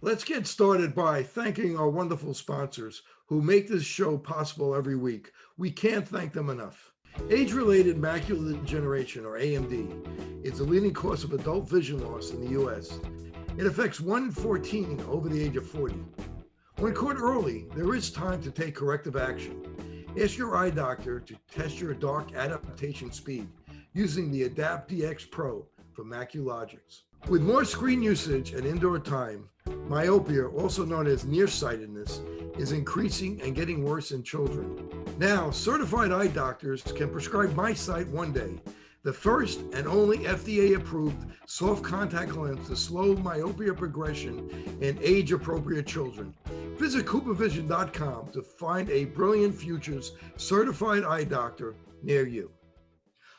Let's get started by thanking our wonderful sponsors who make this show possible every week. We can't thank them enough. Age-related macular degeneration, or AMD, is the leading cause of adult vision loss in the US. It affects 1 in 14 over the age of 40. When caught early, there is time to take corrective action. Ask your eye doctor to test your dark adaptation speed using the Adapt DX Pro from Maculogics. With more screen usage and indoor time, myopia, also known as nearsightedness, is increasing and getting worse in children. Now, certified eye doctors can prescribe MiSight One Day, the first and only FDA-approved soft contact lens to slow myopia progression in age-appropriate children. Visit CooperVision.com to find a Brilliant Futures certified eye doctor near you.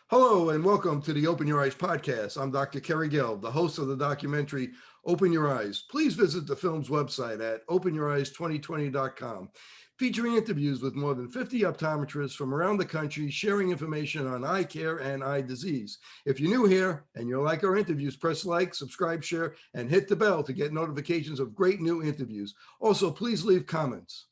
Hello and welcome to the Open Your Eyes podcast. I'm Dr. Kerry Gill, the host of the documentary Open Your Eyes. Please visit the film's website at openyoureyes2020.com, featuring interviews with more than 50 optometrists from around the country sharing information on eye care and eye disease. If you're new here and you like our interviews, press like, subscribe, share, and hit the bell to get notifications of great new interviews. Also, please leave comments.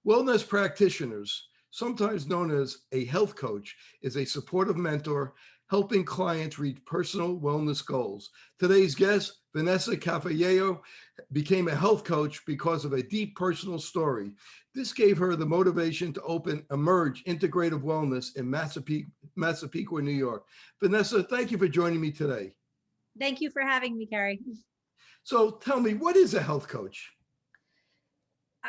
Wellness practitioners, sometimes known as a health coach, is a supportive mentor helping clients reach personal wellness goals. Today's guest, Vanessa Cafiero, became a health coach because of a deep personal story. This gave her the motivation to open Emerge Integrative Wellness in Massapequa, New York. Vanessa, thank you for joining me today. Thank you for having me, Carrie. So tell me, what is a health coach?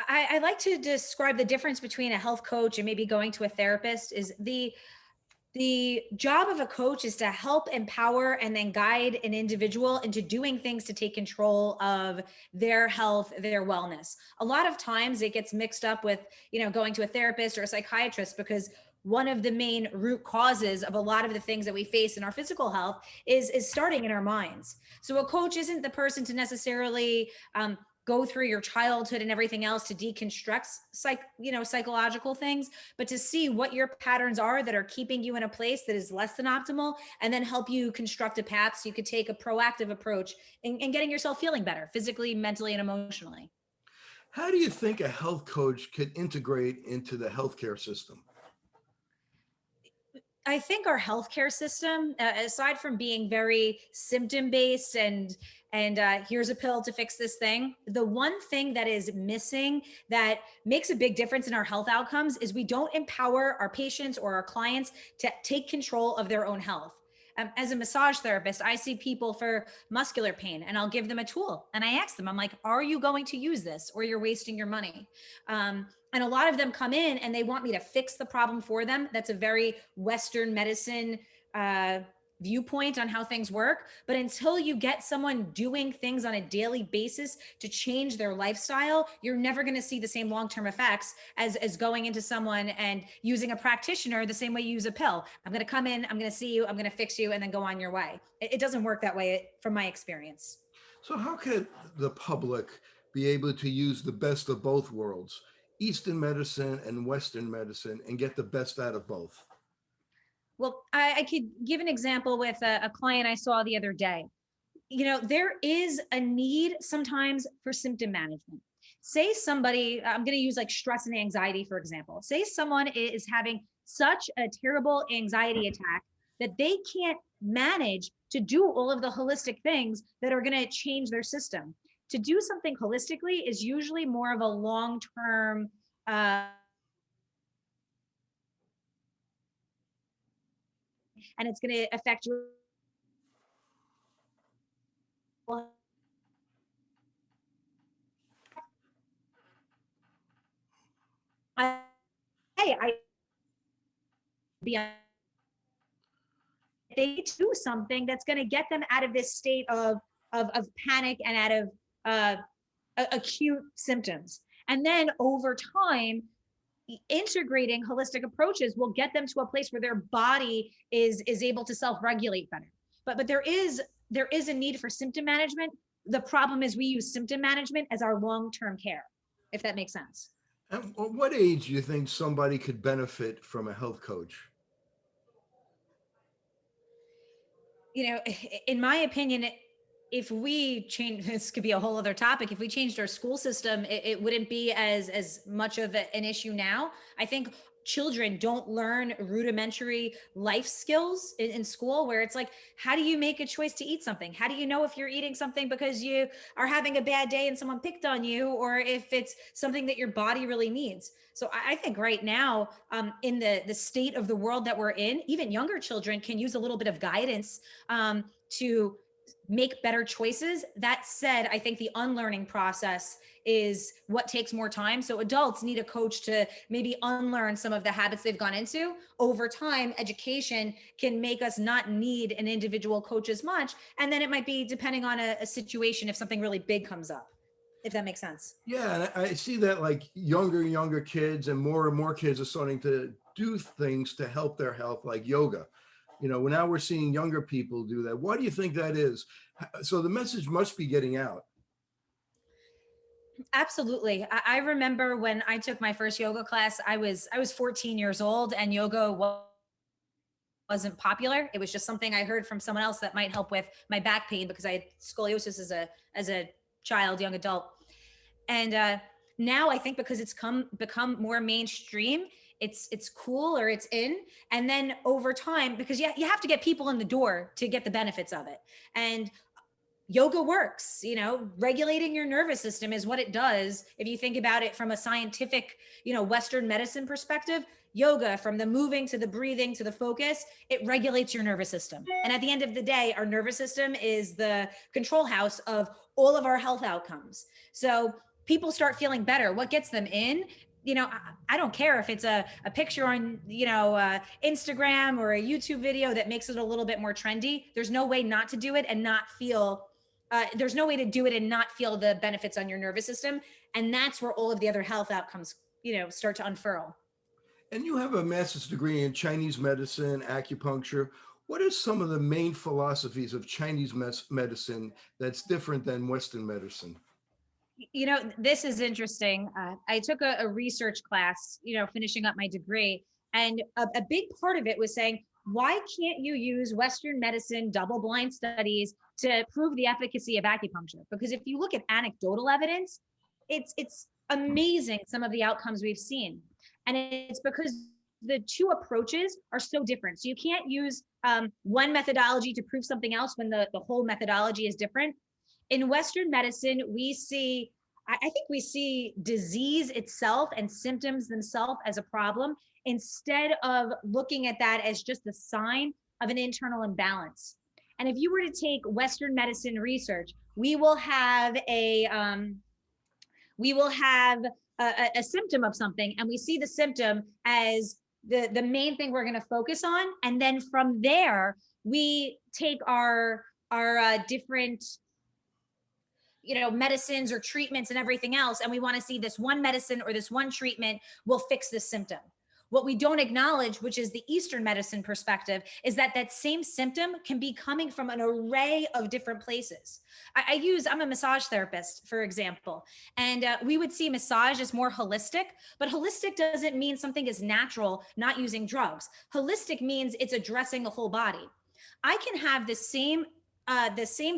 I like to describe the difference between a health coach and maybe going to a therapist. Is the job of a coach is to help empower and then guide an individual into doing things to take control of their health, their wellness. A lot of times it gets mixed up with, going to a therapist or a psychiatrist, because one of the main root causes of a lot of the things that we face in our physical health is starting in our minds. So a coach isn't the person to necessarily go through your childhood and everything else to deconstruct psychological things, but to see what your patterns are that are keeping you in a place that is less than optimal, and then help you construct a path so you could take a proactive approach in getting yourself feeling better physically, mentally, and emotionally. How do you think a health coach could integrate into the healthcare system? I think our healthcare system, aside from being very symptom-based and here's a pill to fix this thing, the one thing that is missing that makes a big difference in our health outcomes is we don't empower our patients or our clients to take control of their own health. As a massage therapist, I see people for muscular pain and I'll give them a tool and I ask them, I'm like, are you going to use this or you're wasting your money? And a lot of them come in and they want me to fix the problem for them. That's a very Western medicine viewpoint on how things work. But until you get someone doing things on a daily basis to change their lifestyle, you're never going to see the same long-term effects as going into someone and using a practitioner the same way you use a pill. I'm going to come in, I'm going to see you, I'm going to fix you, and then go on your way. It doesn't work that way from my experience. So how could the public be able to use the best of both worlds, Eastern medicine and Western medicine, and get the best out of both? Well, I could give an example with a client I saw the other day. There is a need sometimes for symptom management. Say somebody, I'm going to use like stress and anxiety, for example. Say someone is having such a terrible anxiety attack that they can't manage to do all of the holistic things that are going to change their system. To do something holistically is usually more of a long-term and it's going to affect your I be they do something that's going to get them out of this state of panic and out of acute symptoms. And then over time, integrating holistic approaches will get them to a place where their body is able to self-regulate better. But there is a need for symptom management. The problem is we use symptom management as our long-term care, if that makes sense. At what age do you think somebody could benefit from a health coach? In my opinion, if we change, this could be a whole other topic. If we changed our school system, it wouldn't be as much of an issue now. I think children don't learn rudimentary life skills in school, where it's like, how do you make a choice to eat something? How do you know if you're eating something because you are having a bad day and someone picked on you, or if it's something that your body really needs? So I think right now, in the state of the world that we're in, even younger children can use a little bit of guidance to make better choices. That said, I think the unlearning process is what takes more time. So adults need a coach to maybe unlearn some of the habits they've gone into. Over time, education can make us not need an individual coach as much. And then it might be depending on a situation if something really big comes up, if that makes sense. Yeah, and I see that like younger kids and more kids are starting to do things to help their health, like yoga. Now we're seeing younger people do that. Why do you think that is? So the message must be getting out. Absolutely. I remember when I took my first yoga class, I was 14 years old, and yoga wasn't popular. It was just something I heard from someone else that might help with my back pain, because I had scoliosis as a child, young adult. And now I think because it's become more mainstream, it's cool, or it's in. And then over time, because you have to get people in the door to get the benefits of it. And yoga works, regulating your nervous system is what it does. If you think about it from a scientific, Western medicine perspective, yoga, from the moving to the breathing to the focus, it regulates your nervous system. And at the end of the day, our nervous system is the control house of all of our health outcomes. So people start feeling better. What gets them in? I don't care if it's a picture on, Instagram, or a YouTube video that makes it a little bit more trendy. There's no way not to do it and not feel there's no way to do it and not feel the benefits on your nervous system. And that's where all of the other health outcomes, start to unfurl. And you have a master's degree in Chinese medicine, acupuncture. What are some of the main philosophies of Chinese medicine that's different than Western medicine? This is interesting. I took a research class, finishing up my degree. And a big part of it was saying, why can't you use Western medicine double blind studies to prove the efficacy of acupuncture? Because if you look at anecdotal evidence, it's amazing, some of the outcomes we've seen. And it's because the two approaches are so different. So you can't use one methodology to prove something else when the whole methodology is different. In Western medicine, I think we see disease itself and symptoms themselves as a problem, instead of looking at that as just a sign of an internal imbalance. And if you were to take Western medicine research, we will have a symptom of something, and we see the symptom as the main thing we're going to focus on. And then from there, we take our different medicines or treatments and everything else, and we want to see this one medicine or this one treatment will fix this symptom. What we don't acknowledge, which is the Eastern medicine perspective, is that same symptom can be coming from an array of different places. I'm a massage therapist, for example, and we would see massage as more holistic, but holistic doesn't mean something is natural, not using drugs. Holistic means it's addressing the whole body. I can have the same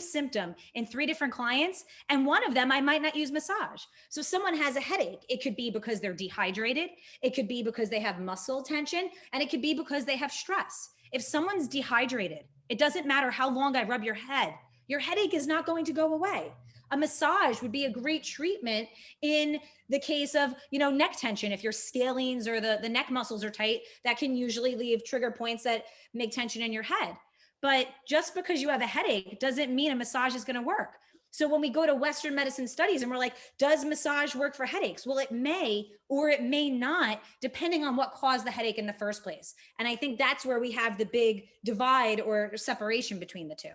symptom in 3 different clients, and one of them I might not use massage. So someone has a headache. It could be because they're dehydrated. It could be because they have muscle tension, and it could be because they have stress. If someone's dehydrated, it doesn't matter how long I rub your head, your headache is not going to go away. A massage would be a great treatment in the case of, neck tension. If your scalenes or the neck muscles are tight, that can usually leave trigger points that make tension in your head. But just because you have a headache doesn't mean a massage is going to work. So when we go to Western medicine studies and we're like, does massage work for headaches? Well, it may, or it may not, depending on what caused the headache in the first place. And I think that's where we have the big divide or separation between the two.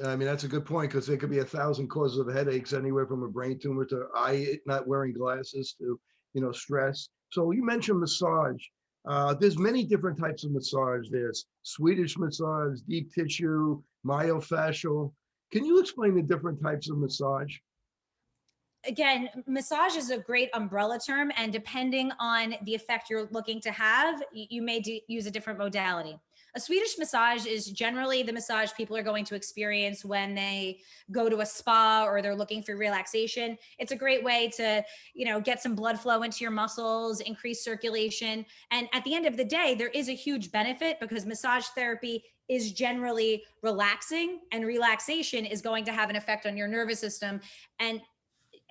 I mean, that's a good point, because there could be 1,000 causes of headaches, anywhere from a brain tumor to eye not wearing glasses to, stress. So you mentioned massage. There's many different types of massage. There's Swedish massage, deep tissue, myofascial. Can you explain the different types of massage? Again, massage is a great umbrella term, and depending on the effect you're looking to have, you may use a different modality. A Swedish massage is generally the massage people are going to experience when they go to a spa or they're looking for relaxation. It's a great way to, get some blood flow into your muscles, increase circulation. And at the end of the day, there is a huge benefit because massage therapy is generally relaxing, and relaxation is going to have an effect on your nervous system. And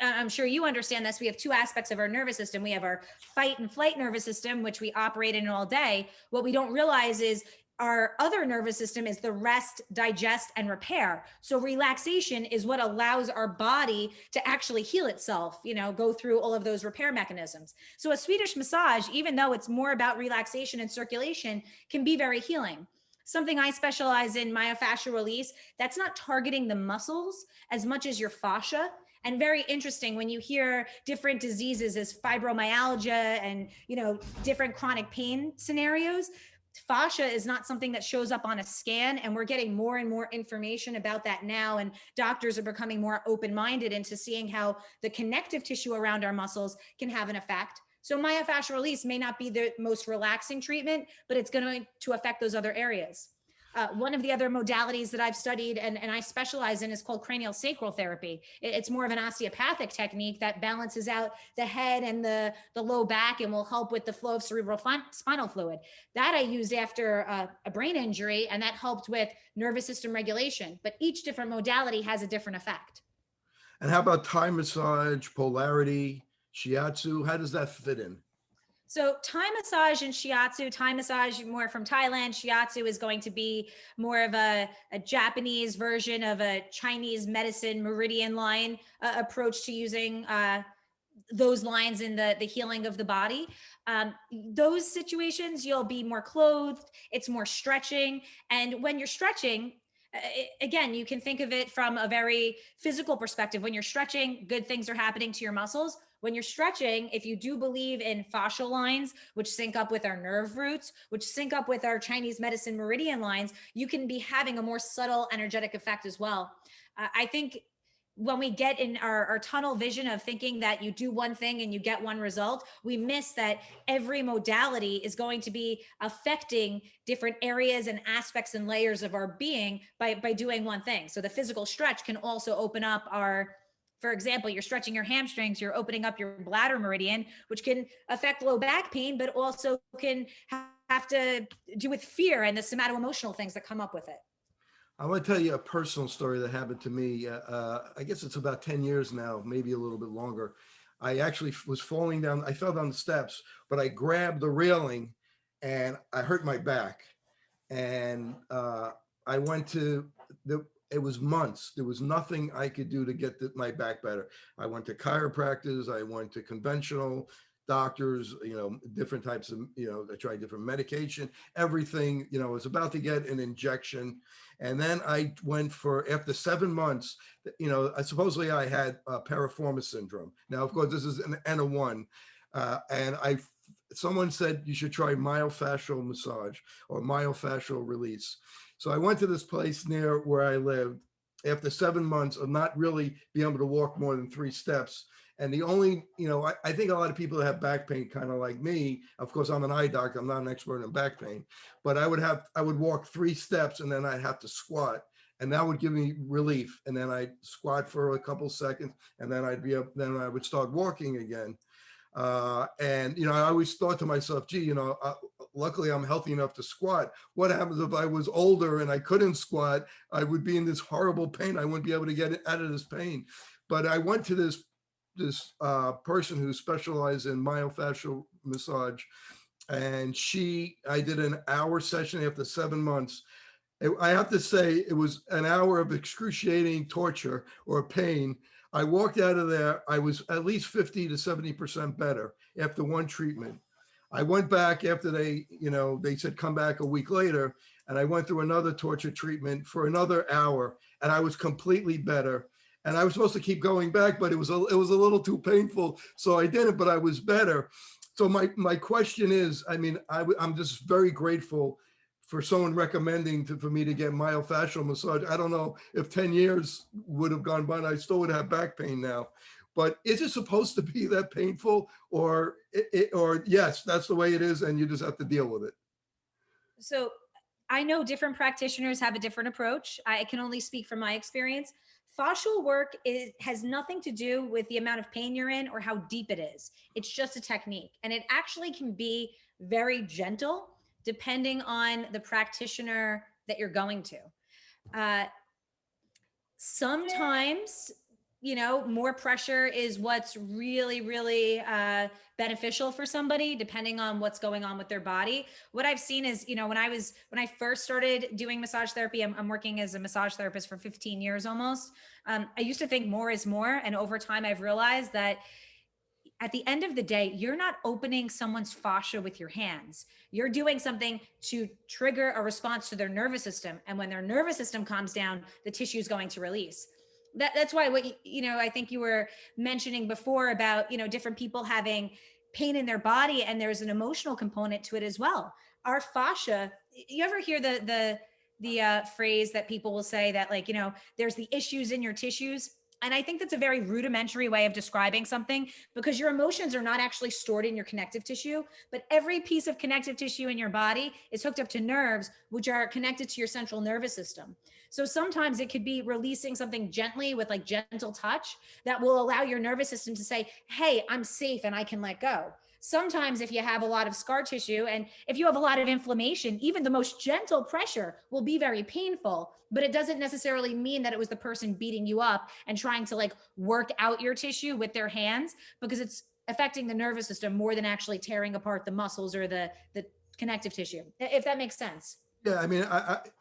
I'm sure you understand this. We have two aspects of our nervous system. We have our fight and flight nervous system, which we operate in all day. What we don't realize is our other nervous system is the rest, digest, and repair. So relaxation is what allows our body to actually heal itself, go through all of those repair mechanisms. So a Swedish massage, even though it's more about relaxation and circulation, can be very healing. Something I specialize in, myofascial release, that's not targeting the muscles as much as your fascia. And very interesting when you hear different diseases as fibromyalgia and, different chronic pain scenarios. Fascia is not something that shows up on a scan, and we're getting more and more information about that now. And doctors are becoming more open-minded into seeing how the connective tissue around our muscles can have an effect. So myofascial release may not be the most relaxing treatment, but it's going to affect those other areas. One of the other modalities that I've studied and I specialize in is called cranial sacral therapy. It's more of an osteopathic technique that balances out the head and the low back and will help with the flow of cerebral spinal fluid. That I used after a brain injury, and that helped with nervous system regulation. But each different modality has a different effect. And how about Thai massage, polarity, Shiatsu? How does that fit in? So Thai massage and Shiatsu, Thai massage more from Thailand. Shiatsu is going to be more of a Japanese version of a Chinese medicine meridian line approach to using those lines in the healing of the body. Those situations, you'll be more clothed. It's more stretching. And when you're stretching, again, you can think of it from a very physical perspective. When you're stretching, good things are happening to your muscles. When you're stretching, if you do believe in fascial lines, which sync up with our nerve roots, which sync up with our Chinese medicine meridian lines, you can be having a more subtle energetic effect as well. I think when we get in our tunnel vision of thinking that you do one thing and you get one result, we miss that every modality is going to be affecting different areas and aspects and layers of our being by doing one thing. So the physical stretch can also open up for example, you're stretching your hamstrings, you're opening up your bladder meridian, which can affect low back pain, but also can have to do with fear and the somato-emotional things that come up with it. I want to tell you a personal story that happened to me. I guess it's about 10 years now, maybe a little bit longer. I actually was falling down. I fell down the steps, but I grabbed the railing and I hurt my back. And I went to it was months. There was nothing I could do to get my back better. I went to chiropractors. I went to conventional doctors, different types of, I tried different medication, everything, I was about to get an injection. And then I went after 7 months, supposedly I had piriformis syndrome. Now, of course, this is an N of 1. And someone said you should try myofascial massage or myofascial release. So I went to this place near where I lived after 7 months of not really being able to walk more than 3 steps. And the only, I think a lot of people that have back pain, kind of like me, of course, I'm an eye doctor, I'm not an expert in back pain, but I would walk 3 steps and then I'd have to squat, and that would give me relief. And then I'd squat for a couple seconds and then then I would start walking again. And I always thought to myself, gee, luckily I'm healthy enough to squat. What happens if I was older and I couldn't squat? I would be in this horrible pain. I wouldn't be able to get out of this pain. But I went to this person who specialized in myofascial massage, and I did an hour session after 7 months. I have to say it was an hour of excruciating torture or pain. I walked out of there, I was at least 50 to 70% better after one treatment. I went back after they said come back a week later, and I went through another torture treatment for another hour, and I was completely better. And I was supposed to keep going back, but it was a little too painful, so I didn't. But I was better. So my question is, I'm just very grateful for someone recommending for me to get myofascial massage. I don't know if 10 years would have gone by and I still would have back pain now. But is it supposed to be that painful, or yes, that's the way it is, and you just have to deal with it? So I know different practitioners have a different approach. I can only speak from my experience. Fascial work has nothing to do with the amount of pain you're in or how deep it is. It's just a technique. And it actually can be very gentle depending on the practitioner that you're going to. Uh, Sometimes, more pressure is what's really, really beneficial for somebody, depending on what's going on with their body. What I've seen is, when I first started doing massage therapy, I'm working as a massage therapist for 15 years almost. I used to think more is more. And over time, I've realized that at the end of the day, you're not opening someone's fascia with your hands. You're doing something to trigger a response to their nervous system. And when their nervous system calms down, the tissue is going to release. That's why I think you were mentioning before about, different people having pain in their body, and there's an emotional component to it as well. Our fascia, you ever hear the phrase that people will say that, like, there's the issues in your tissues? And I think that's a very rudimentary way of describing something, because your emotions are not actually stored in your connective tissue, but every piece of connective tissue in your body is hooked up to nerves, which are connected to your central nervous system. So sometimes it could be releasing something gently with like gentle touch that will allow your nervous system to say, hey, I'm safe and I can let go. Sometimes if you have a lot of scar tissue and if you have a lot of inflammation, even the most gentle pressure will be very painful, but it doesn't necessarily mean that it was the person beating you up and trying to like work out your tissue with their hands, because it's affecting the nervous system more than actually tearing apart the muscles or the connective tissue, if that makes sense. Yeah, I mean,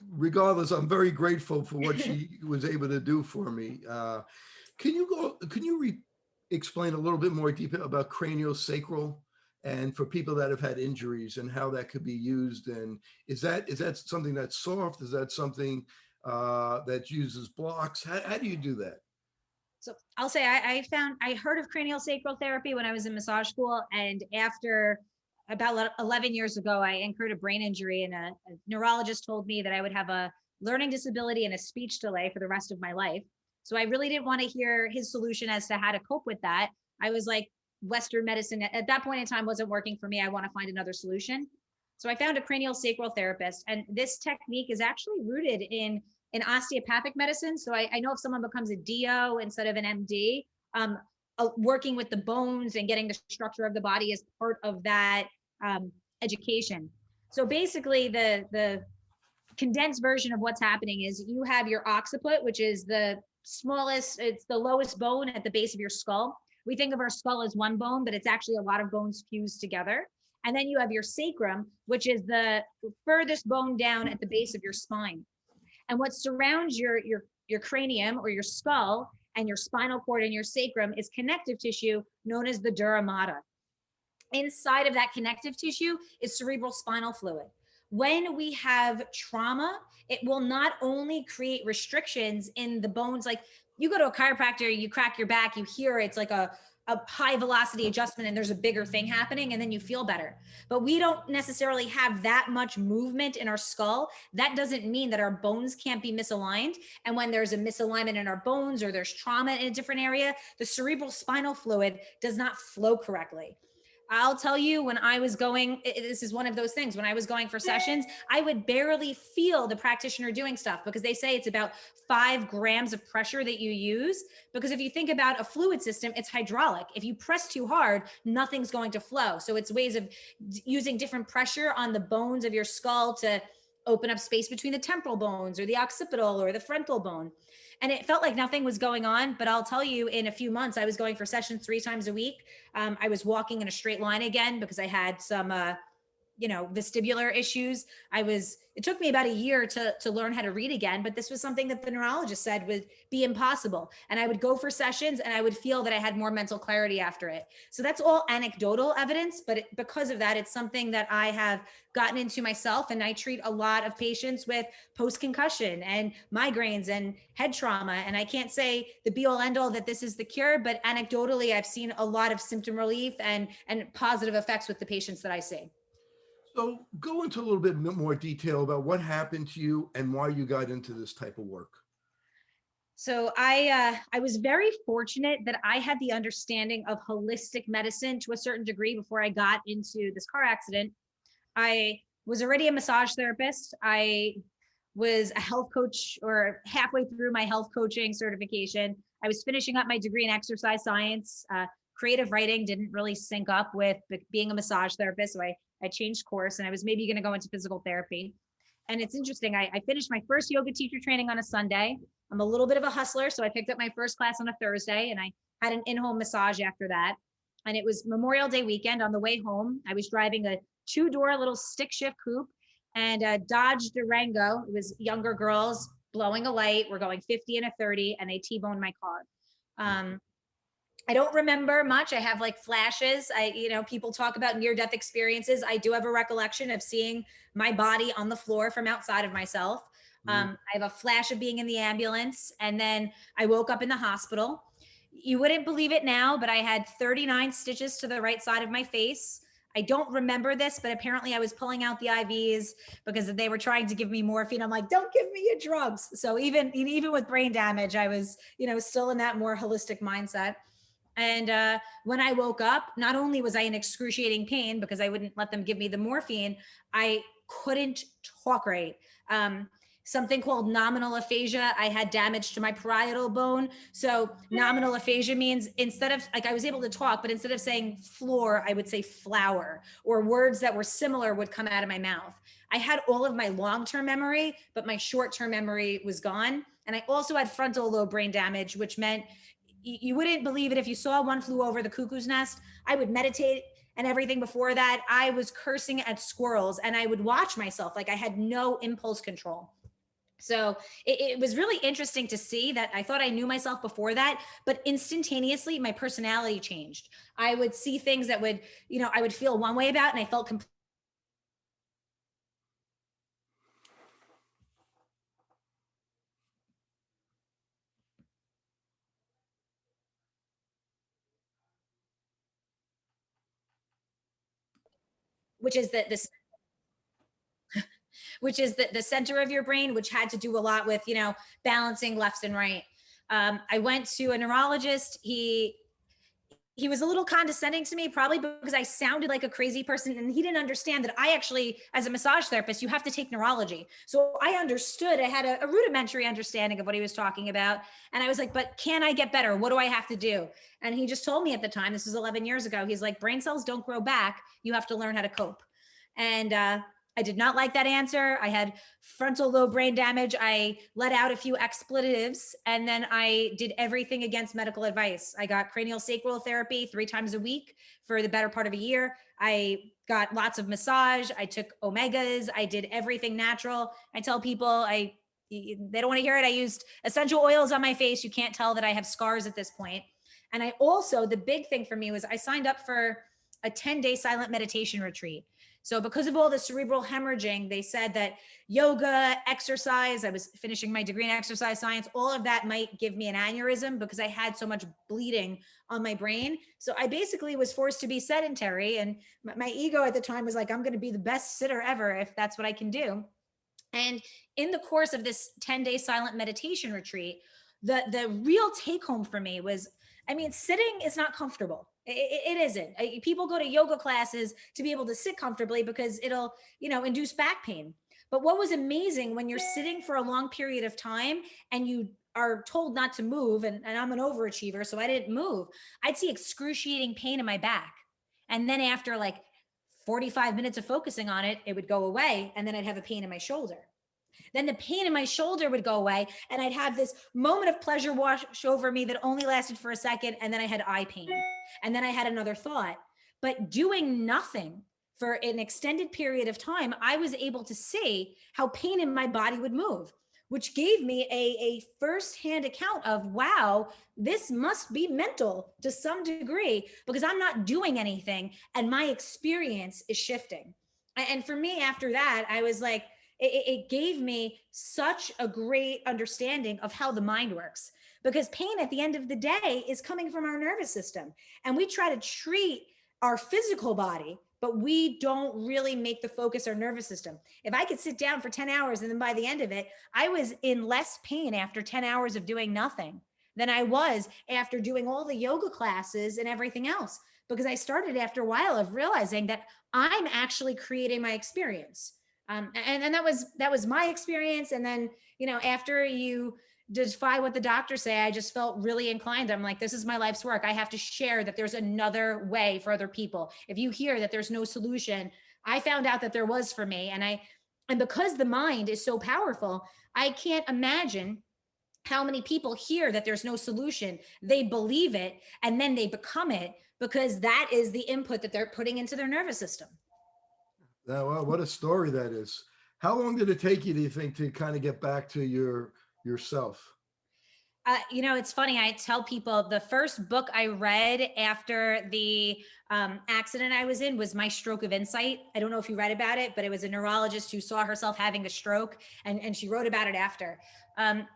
regardless, I'm very grateful for what she was able to do for me. Can you explain a little bit more detail about cranial sacral, and for people that have had injuries and how that could be used? And is that something that's soft? Is that something that uses blocks? How do you do that? So I'll say I heard of cranial sacral therapy when I was in massage school. And after about 11 years ago, I incurred a brain injury, and a neurologist told me that I would have a learning disability and a speech delay for the rest of my life. So I really didn't want to hear his solution as to how to cope with that. I was like, Western medicine at that point in time wasn't working for me. I want to find another solution. So I found a cranial sacral therapist, and this technique is actually rooted in osteopathic medicine. So I know if someone becomes a DO instead of an MD, working with the bones and getting the structure of the body is part of that education. So basically, the condensed version of what's happening is you have your occiput, which is the smallest, it's the lowest bone at the base of your skull. We think of our skull as one bone, but it's actually a lot of bones fused together. And then you have your sacrum, which is the furthest bone down at the base of your spine. And what surrounds your cranium or your skull and your spinal cord and your sacrum is connective tissue known as the dura mater. Inside of that connective tissue is cerebral spinal fluid. When we have trauma, it will not only create restrictions in the bones, like you go to a chiropractor, you crack your back, you hear it's like a high velocity adjustment and there's a bigger thing happening and then you feel better. But we don't necessarily have that much movement in our skull. That doesn't mean that our bones can't be misaligned. And when there's a misalignment in our bones or there's trauma in a different area, the cerebral spinal fluid does not flow correctly. I'll tell you, when I was going, this is one of those things, when I was going for sessions, I would barely feel the practitioner doing stuff, because they say it's about 5 grams of pressure that you use. Because if you think about a fluid system, it's hydraulic. If you press too hard, nothing's going to flow. So it's ways of using different pressure on the bones of your skull to open up space between the temporal bones or the occipital or the frontal bone. And it felt like nothing was going on. But I'll tell you, in a few months, I was going for sessions 3 times a week. I was walking in a straight line again because I had some, vestibular issues. It took me about a year to learn how to read again, but this was something that the neurologist said would be impossible. And I would go for sessions and I would feel that I had more mental clarity after it. So that's all anecdotal evidence, but because of that, it's something that I have gotten into myself. And I treat a lot of patients with post-concussion and migraines and head trauma. And I can't say the be all end all that this is the cure, but anecdotally, I've seen a lot of symptom relief and positive effects with the patients that I see. So go into a little bit more detail about what happened to you and why you got into this type of work. So I was very fortunate that I had the understanding of holistic medicine to a certain degree before I got into this car accident. I was already a massage therapist. I was a health coach, or halfway through my health coaching certification. I was finishing up my degree in exercise science. Creative writing didn't really sync up with being a massage therapist. So I changed course, and I was maybe going to go into physical therapy. And it's interesting. I finished my first yoga teacher training on a Sunday. I'm a little bit of a hustler. So I picked up my first class on a Thursday, and I had an in-home massage after that. And it was Memorial Day weekend. On the way home, I was driving a 2-door little stick shift coupe and a Dodge Durango. It was younger girls blowing a light. We're going 50 and a 30, and they T-boned my car. I don't remember much. I have like flashes. People talk about near-death experiences. I do have a recollection of seeing my body on the floor from outside of myself. I have a flash of being in the ambulance, and then I woke up in the hospital. You wouldn't believe it now, but I had 39 stitches to the right side of my face. I don't remember this, but apparently I was pulling out the IVs because they were trying to give me morphine. I'm like, don't give me your drugs. So even with brain damage, I was, still in that more holistic mindset. And when I woke up, not only was I in excruciating pain because I wouldn't let them give me the morphine, I couldn't talk right. Something called nominal aphasia. I had damage to my parietal bone. So nominal aphasia means instead of, like, I was able to talk, but instead of saying floor, I would say flower, or words that were similar would come out of my mouth. I had all of my long-term memory, but my short-term memory was gone. And I also had frontal lobe brain damage, which meant you wouldn't believe it if you saw One Flew Over the Cuckoo's Nest. I would meditate and everything before that. I was cursing at squirrels, and I would watch myself like I had no impulse control. So it was really interesting to see that. I thought I knew myself before that, but instantaneously my personality changed. I would see things that would, I would feel one way about, and I felt completely, which is the center of your brain, which had to do a lot with, balancing left and right. I went to a neurologist. He was a little condescending to me, probably because I sounded like a crazy person, and he didn't understand that I actually, as a massage therapist, you have to take neurology. So I understood. I had a rudimentary understanding of what he was talking about. And I was like, but can I get better? What do I have to do? And he just told me at the time, this was 11 years ago, he's like, brain cells don't grow back. You have to learn how to cope. And I did not like that answer. I had frontal lobe brain damage. I let out a few expletives, and then I did everything against medical advice. I got cranial sacral therapy 3 times a week for the better part of a year. I got lots of massage. I took omegas. I did everything natural. I tell people they don't want to hear it. I used essential oils on my face. You can't tell that I have scars at this point. And I also, the big thing for me was I signed up for a 10-day silent meditation retreat. So because of all the cerebral hemorrhaging, they said that yoga, exercise, I was finishing my degree in exercise science, all of that might give me an aneurysm because I had so much bleeding on my brain. So I basically was forced to be sedentary. And my ego at the time was like, I'm going to be the best sitter ever if that's what I can do. And in the course of this 10-day silent meditation retreat, the real take home for me was, sitting is not comfortable. It isn't. People go to yoga classes to be able to sit comfortably because it'll, induce back pain. But what was amazing when you're sitting for a long period of time and you are told not to move, and I'm an overachiever, so I didn't move, I'd see excruciating pain in my back. And then after like 45 minutes of focusing on it, it would go away. And then I'd have a pain in my shoulder. Then the pain in my shoulder would go away, and I'd have this moment of pleasure wash over me that only lasted for a second. And then I had eye pain, and then I had another thought. But doing nothing for an extended period of time, I was able to see how pain in my body would move, which gave me a firsthand account of, wow, this must be mental to some degree because I'm not doing anything and my experience is shifting. And for me, after that, I was like, it gave me such a great understanding of how the mind works, because pain at the end of the day is coming from our nervous system, and we try to treat our physical body, but we don't really make the focus our nervous system. If I could sit down for 10 hours and then by the end of it, I was in less pain after 10 hours of doing nothing than I was after doing all the yoga classes and everything else, because I started after a while of realizing that I'm actually creating my experience. And that was my experience. And then, after you defy what the doctors say, I just felt really inclined. I'm like, this is my life's work. I have to share that there's another way for other people. If you hear that there's no solution, I found out that there was for me. And because the mind is so powerful, I can't imagine how many people hear that there's no solution, they believe it, and then they become it because that is the input that they're putting into their nervous system. Now, well, what a story that is. How long did it take you, do you think, to kind of get back to yourself? It's funny. I tell people the first book I read after the accident I was in was My Stroke of Insight. I don't know if you read about it, but it was a neurologist who saw herself having a stroke, and she wrote about it after.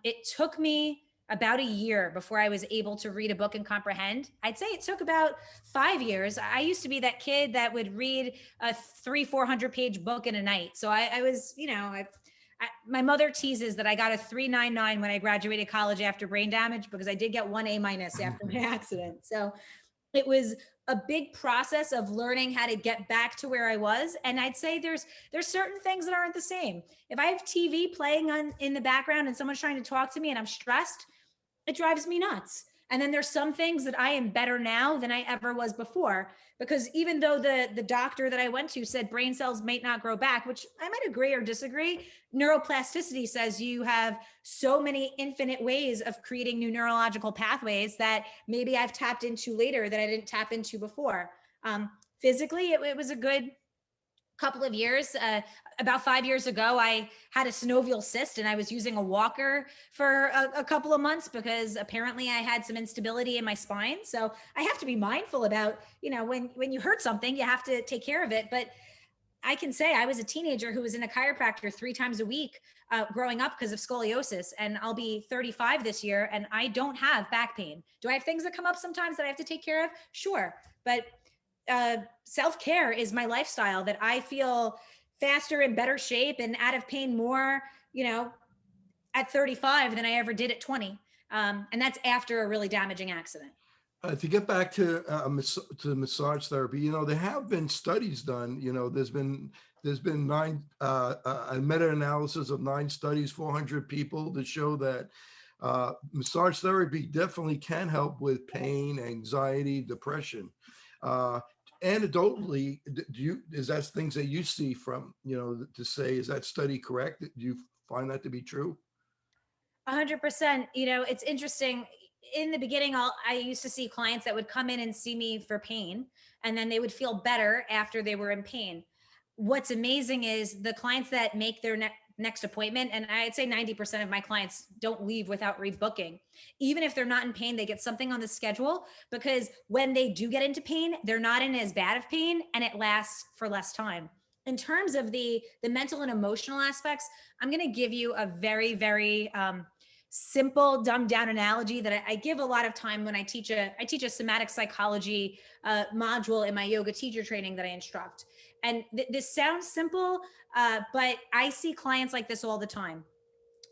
It took me about a year before I was able to read a book and comprehend. I'd say it took about 5 years. I used to be that kid that would read a 400 page book in a night. So I was, my mother teases that I got a 3.99 when I graduated college after brain damage, because I did get 1 A- after my accident. So it was a big process of learning how to get back to where I was. And I'd say there's certain things that aren't the same. If I have TV playing on in the background and someone's trying to talk to me and I'm stressed, it drives me nuts. And then there's some things that I am better now than I ever was before, because even though the doctor that I went to said brain cells may not grow back, which I might agree or disagree, neuroplasticity says you have so many infinite ways of creating new neurological pathways that maybe I've tapped into later that I didn't tap into before. Physically, it was a good couple of years. About 5 years ago, I had a synovial cyst and I was using a walker for a couple of months because apparently I had some instability in my spine. So I have to be mindful about, when you hurt something, you have to take care of it. But I can say I was a teenager who was in a chiropractor 3 times a week growing up because of scoliosis. And I'll be 35 this year and I don't have back pain. Do I have things that come up sometimes that I have to take care of? Sure. But self-care is my lifestyle, that I feel faster and better shape and out of pain more, at 35 than I ever did at 20. And that's after a really damaging accident. To get back to massage therapy, there have been studies done. There's been a meta-analysis of 9 studies, 400 people, that show that massage therapy definitely can help with pain, anxiety, depression. Anecdotally, is that things that you see from, to say, is that study correct? Do you find that to be true? 100%. It's interesting. In the beginning, I used to see clients that would come in and see me for pain, and then they would feel better after they were in pain. What's amazing is the clients that make their next appointment, and I'd say 90% of my clients don't leave without rebooking. Even if they're not in pain, they get something on the schedule, because when they do get into pain, they're not in as bad of pain and it lasts for less time. In terms of the mental and emotional aspects, I'm going to give you a very, very simple, dumbed down analogy that I give a lot of time when I teach a somatic psychology module in my yoga teacher training that I instruct. And this sounds simple, but I see clients like this all the time.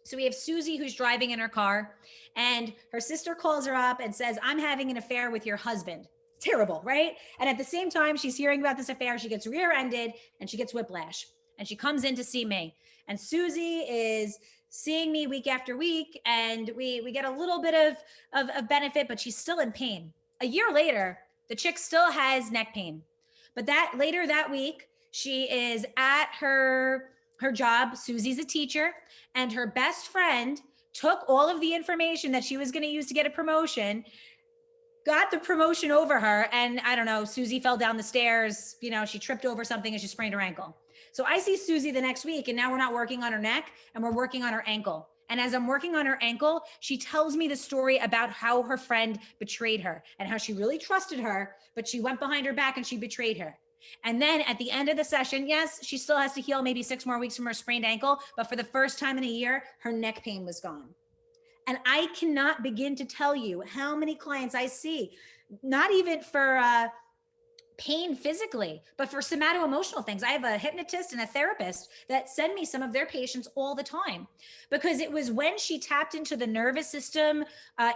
So we have Susie, who's driving in her car, and her sister calls her up and says, "I'm having an affair with your husband." Terrible, right? And at the same time, she's hearing about this affair, she gets rear-ended and she gets whiplash. And she comes in to see me. And Susie is seeing me week after week, and we get a little bit of benefit, but she's still in pain. A year later, the chick still has neck pain. But that later that week, she is at her job. Susie's a teacher, and her best friend took all of the information that she was going to use to get a promotion, got the promotion over her, and I don't know, Susie fell down the stairs, she tripped over something and she sprained her ankle. So I see Susie the next week, and now we're not working on her neck and we're working on her ankle. And as I'm working on her ankle, she tells me the story about how her friend betrayed her and how she really trusted her, but she went behind her back and she betrayed her. And then at the end of the session, yes, she still has to heal maybe 6 more weeks from her sprained ankle, but for the first time in a year, her neck pain was gone. And I cannot begin to tell you how many clients I see, not even for pain physically, but for somato-emotional things. I have a hypnotist and a therapist that send me some of their patients all the time, because it was when she tapped into the nervous system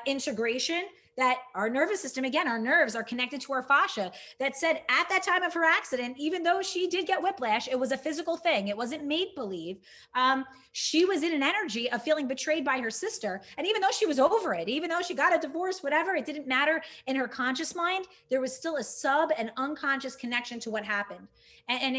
integration that our nervous system, again, our nerves are connected to our fascia, that said at that time of her accident, even though she did get whiplash, it was a physical thing. It wasn't make believe. She was in an energy of feeling betrayed by her sister. And even though she was over it, even though she got a divorce, whatever, it didn't matter in her conscious mind, there was still a sub and unconscious connection to what happened. And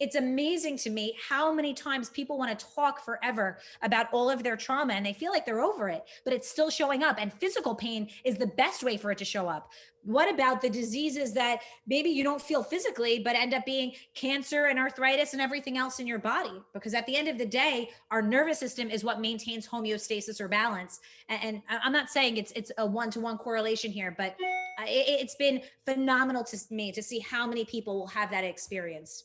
it's amazing to me how many times people want to talk forever about all of their trauma and they feel like they're over it, but it's still showing up. And physical pain is the best way for it to show up. What about the diseases that maybe you don't feel physically, but end up being cancer and arthritis and everything else in your body? Because at the end of the day, our nervous system is what maintains homeostasis or balance. And I'm not saying it's a one-to-one correlation here, but it's been phenomenal to me to see how many people will have that experience.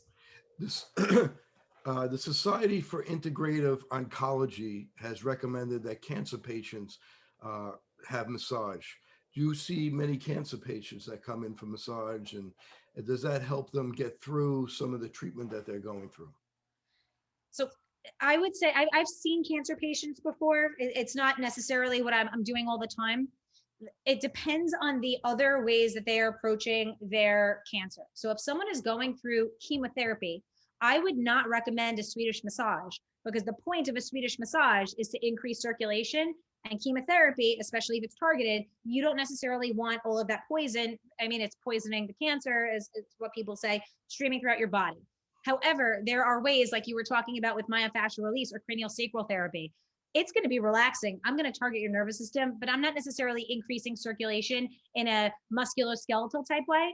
This, the Society for Integrative Oncology has recommended that cancer patients have massage. Do you see many cancer patients that come in for massage, and does that help them get through some of the treatment that they're going through? So I would say I've seen cancer patients before. It's not necessarily what I'm doing all the time. It depends on the other ways that they are approaching their cancer. So if someone is going through chemotherapy, I would not recommend a Swedish massage, because the point of a Swedish massage is to increase circulation. And chemotherapy, especially if it's targeted, you don't necessarily want all of that poison. I mean, it's poisoning the cancer, is what people say, streaming throughout your body. However, there are ways, like you were talking about with myofascial release or cranial sacral therapy. It's going to be relaxing. I'm going to target your nervous system, but I'm not necessarily increasing circulation in a musculoskeletal type way.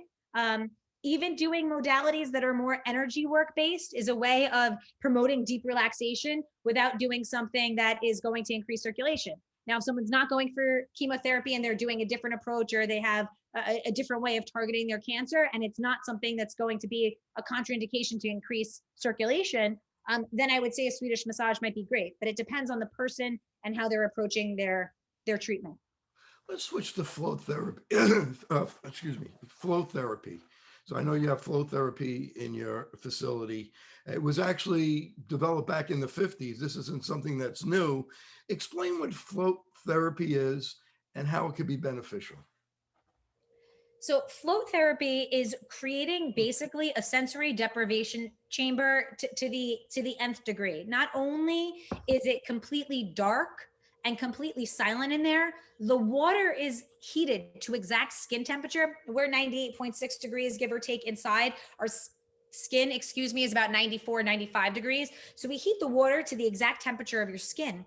Even doing modalities that are more energy work based is a way of promoting deep relaxation without doing something that is going to increase circulation. Now, if someone's not going for chemotherapy and they're doing a different approach, or they have a different way of targeting their cancer, and it's not something that's going to be a contraindication to increase circulation, then I would say a Swedish massage might be great. But it depends on the person and how they're approaching their treatment. Let's switch to flow therapy. Excuse me, flow therapy. So I know you have flow therapy in your facility. It was actually developed back in the 50s. This isn't something that's new. Explain what flow therapy is and how it could be beneficial. So flow therapy is creating basically a sensory deprivation chamber to the nth degree. Not only is it completely dark and completely silent in there, the water is heated to exact skin temperature. We're 98.6 degrees, give or take, inside. Our skin, excuse me, is about 94, 95 degrees. So we heat the water to the exact temperature of your skin.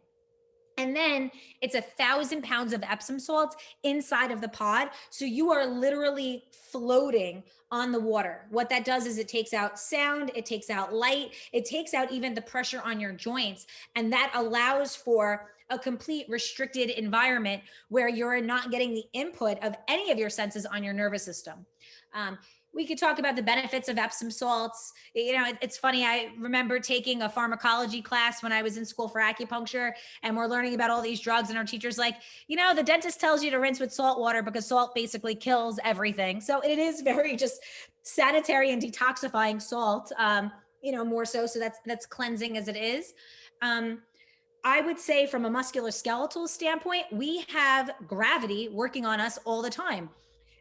And then it's 1,000 pounds of Epsom salts inside of the pod. So you are literally floating on the water. What that does is it takes out sound, it takes out light, it takes out even the pressure on your joints. And that allows for a complete restricted environment where you're not getting the input of any of your senses on your nervous system. We could talk about the benefits of Epsom salts. You know, it's funny. I remember taking a pharmacology class when I was in school for acupuncture, and we're learning about all these drugs. And our teacher's like, you know, the dentist tells you to rinse with salt water because salt basically kills everything. So it is very just sanitary and detoxifying salt, you know, more so. So that's cleansing as it is. I would say from a musculoskeletal standpoint, we have gravity working on us all the time.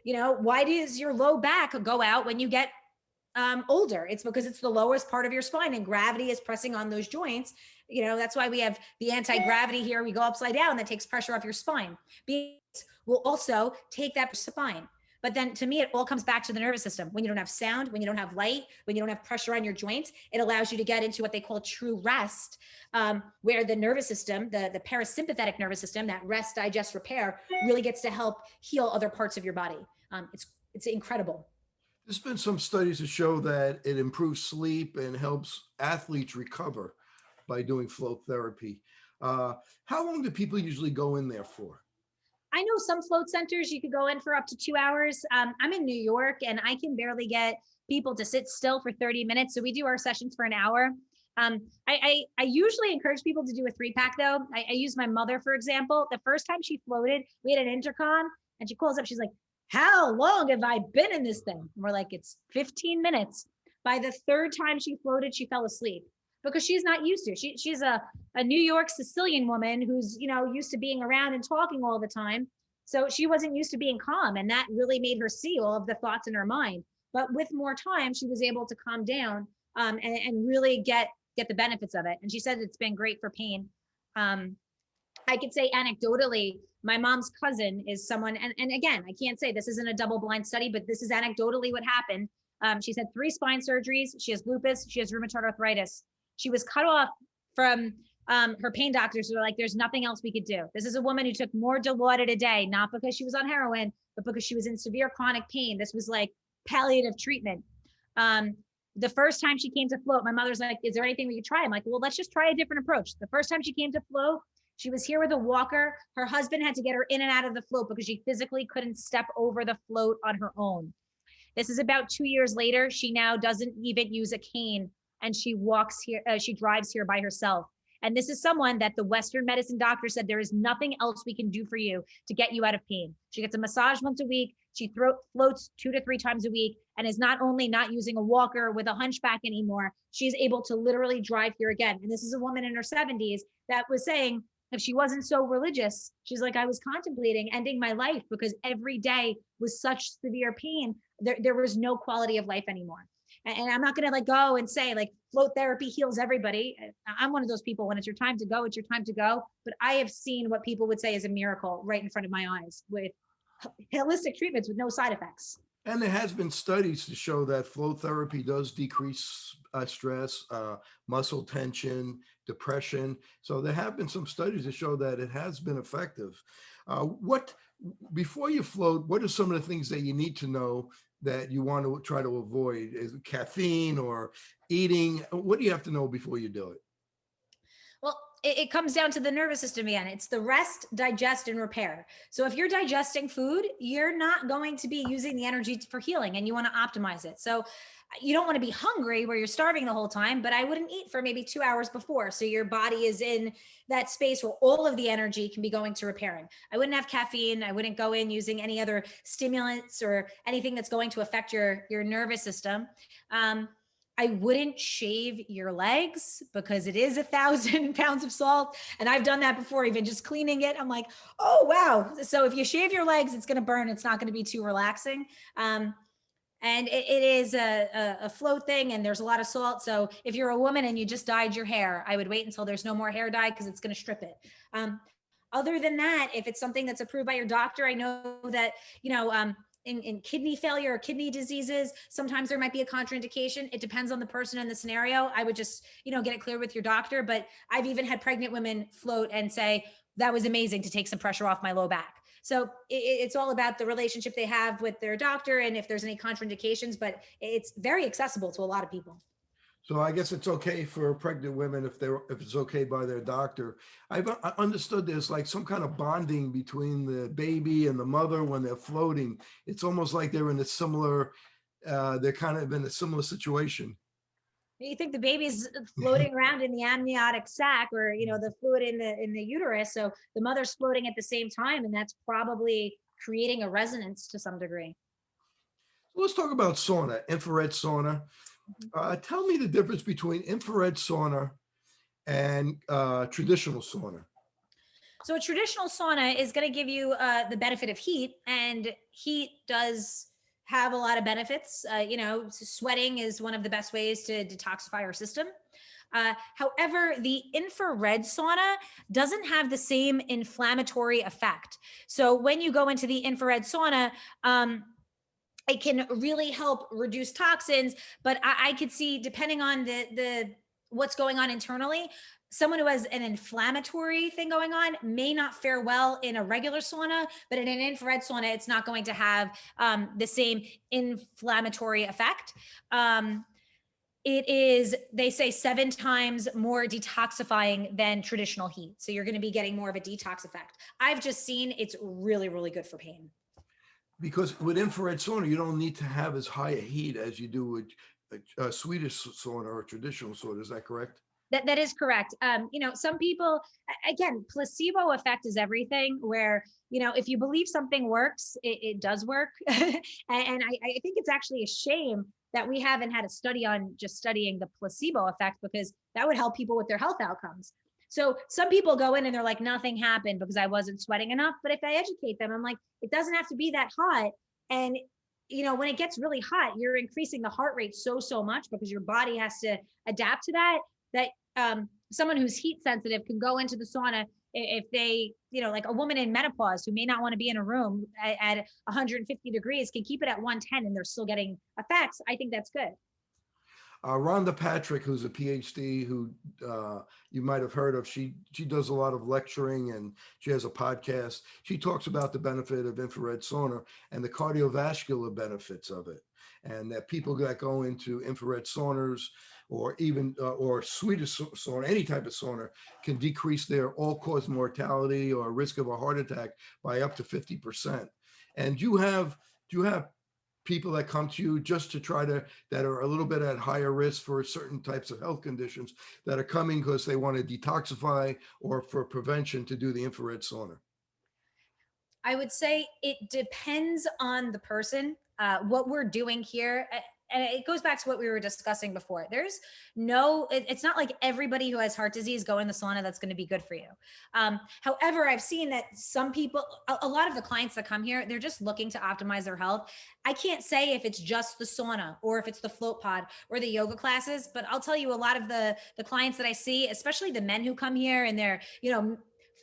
You know, why does your low back go out when you get older? It's because it's the lowest part of your spine and gravity is pressing on those joints. You know, that's why we have the anti-gravity here. We go upside down, that takes pressure off your spine. Beats will also take that spine. But then to me, it all comes back to the nervous system. When you don't have sound, when you don't have light, when you don't have pressure on your joints, it allows you to get into what they call true rest, where the nervous system, the parasympathetic nervous system, that rest, digest, repair, really gets to help heal other parts of your body. It's incredible. There's been some studies that show that it improves sleep and helps athletes recover by doing flow therapy. How long do people usually go in there for? I know some float centers you could go in for up to 2 hours. I'm in New York and I can barely get people to sit still for 30 minutes. So we do our sessions for an hour. I usually encourage people to do a 3-pack though. I use my mother, for example. The first time she floated, we had an intercom and she calls up. She's like, how long have I been in this thing? And we're like, it's 15 minutes. By the third time she floated, she fell asleep because she's not used to. She's a New York Sicilian woman who's, you know, used to being around and talking all the time. So she wasn't used to being calm, and that really made her see all of the thoughts in her mind. But with more time, she was able to calm down, and really get the benefits of it. And she said it's been great for pain. Um, I could say anecdotally, my mom's cousin is someone, and again, I can't say this isn't a double blind study, but this is anecdotally what happened. She's had 3 spine surgeries. She has lupus. She has rheumatoid arthritis. She was cut off from her pain doctors who were like, there's nothing else we could do. This is a woman who took more Dilaudid a day, not because she was on heroin, but because she was in severe chronic pain. This was like palliative treatment. The first time she came to float, my mother's like, is there anything we could try? I'm like, well, let's just try a different approach. The first time she came to float, she was here with a walker. Her husband had to get her in and out of the float because she physically couldn't step over the float on her own. This is about 2 years later. She now doesn't even use a cane, and she walks here. She drives here by herself. And this is someone that the Western medicine doctor said, there is nothing else we can do for you to get you out of pain. She gets a massage once a week. She floats 2 to 3 times a week, and is not only not using a walker with a hunchback anymore, she's able to literally drive here again. And this is a woman in her 70s that was saying, if she wasn't so religious, she's like, I was contemplating ending my life because every day was such severe pain. There was no quality of life anymore. And I'm not going to like go and say like float therapy heals everybody. I'm one of those people, when it's your time to go, it's your time to go. But I have seen what people would say is a miracle right in front of my eyes with holistic treatments with no side effects. And there has been studies to show that flow therapy does decrease stress, muscle tension, depression. So there have been some studies to show that it has been effective. What before you float, what are some of the things that you need to know that you want to try to avoid? Is it caffeine or eating? What do you have to know before you do it? Well, it comes down to the nervous system again. It's the rest, digest, and repair. So if you're digesting food, you're not going to be using the energy for healing, and you want to optimize it. So you don't want to be hungry where you're starving the whole time, but I wouldn't eat for maybe 2 hours before. So your body is in that space where all of the energy can be going to repairing. I wouldn't have caffeine. I wouldn't go in using any other stimulants or anything that's going to affect your nervous system. I wouldn't shave your legs because it is 1,000 pounds of salt. And I've done that before, even just cleaning it. I'm like, oh, wow. So if you shave your legs, it's going to burn. It's not going to be too relaxing. And it is a float thing, and there's a lot of salt. So if you're a woman and you just dyed your hair, I would wait until there's no more hair dye because it's going to strip it. Other than that, if it's something that's approved by your doctor, I know that, in kidney failure or kidney diseases, sometimes there might be a contraindication. It depends on the person and the scenario. I would just, get it clear with your doctor. But I've even had pregnant women float and say, that was amazing to take some pressure off my low back. So it's all about the relationship they have with their doctor and if there's any contraindications, but it's very accessible to a lot of people. So I guess it's okay for pregnant women if it's okay by their doctor. I understood there's like some kind of bonding between the baby and the mother when they're floating. It's almost like they're in a similar, they're kind of in a similar situation. You think the baby's floating around in the amniotic sac, or the fluid in the uterus, so the mother's floating at the same time, and that's probably creating a resonance to some degree. So let's talk about sauna, infrared sauna. Tell me the difference between infrared sauna and traditional sauna. So a traditional sauna is going to give you the benefit of heat, and heat does have a lot of benefits. Sweating is one of the best ways to detoxify our system. However, the infrared sauna doesn't have the same inflammatory effect. So when you go into the infrared sauna, it can really help reduce toxins, but I could see, depending on the what's going on internally, someone who has an inflammatory thing going on may not fare well in a regular sauna, but in an infrared sauna, it's not going to have the same inflammatory effect. It is, they say, 7 times more detoxifying than traditional heat. So you're going to be getting more of a detox effect. I've just seen it's really, really good for pain. Because with infrared sauna, you don't need to have as high a heat as you do with a Swedish sauna or a traditional sauna. Is that correct? That is correct. Some people, again, placebo effect is everything, where, if you believe something works, it does work. And I think it's actually a shame that we haven't had a study on just studying the placebo effect, because that would help people with their health outcomes. So some people go in and they're like, nothing happened because I wasn't sweating enough. But if I educate them, I'm like, it doesn't have to be that hot. And when it gets really hot, you're increasing the heart rate so much because your body has to adapt to that someone who's heat sensitive can go into the sauna if they, like a woman in menopause who may not want to be in a room at 150 degrees can keep it at 110 and they're still getting effects. I think that's good. Rhonda Patrick, who's a PhD, who you might have heard of, she does a lot of lecturing and she has a podcast. She talks about the benefit of infrared sauna and the cardiovascular benefits of it, and that people that go into infrared saunas or even or Swedish sauna, any type of sauna, can decrease their all-cause mortality or risk of a heart attack by up to 50%. And do you have people that come to you just to try to, that are a little bit at higher risk for certain types of health conditions, that are coming because they want to detoxify or for prevention to do the infrared sauna? I would say it depends on the person. What we're doing here, and it goes back to what we were discussing before. It's not like everybody who has heart disease go in the sauna that's going to be good for you. However, I've seen that some people, a lot of the clients that come here, they're just looking to optimize their health. I can't say if it's just the sauna or if it's the float pod or the yoga classes, but I'll tell you, a lot of the clients that I see, especially the men who come here and they're,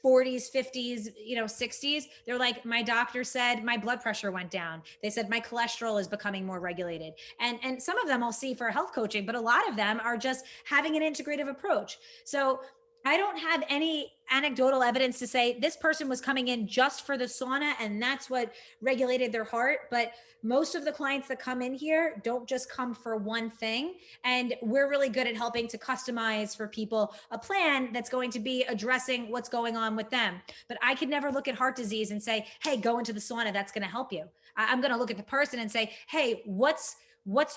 40s, 50s, 60s, they're like, my doctor said my blood pressure went down. They said my cholesterol is becoming more regulated. And some of them I'll see for health coaching, but a lot of them are just having an integrative approach. So I don't have any anecdotal evidence to say this person was coming in just for the sauna and that's what regulated their heart. But most of the clients that come in here don't just come for one thing. And we're really good at helping to customize for people a plan that's going to be addressing what's going on with them. But I could never look at heart disease and say, hey, go into the sauna, that's going to help you. I'm going to look at the person and say, hey, what's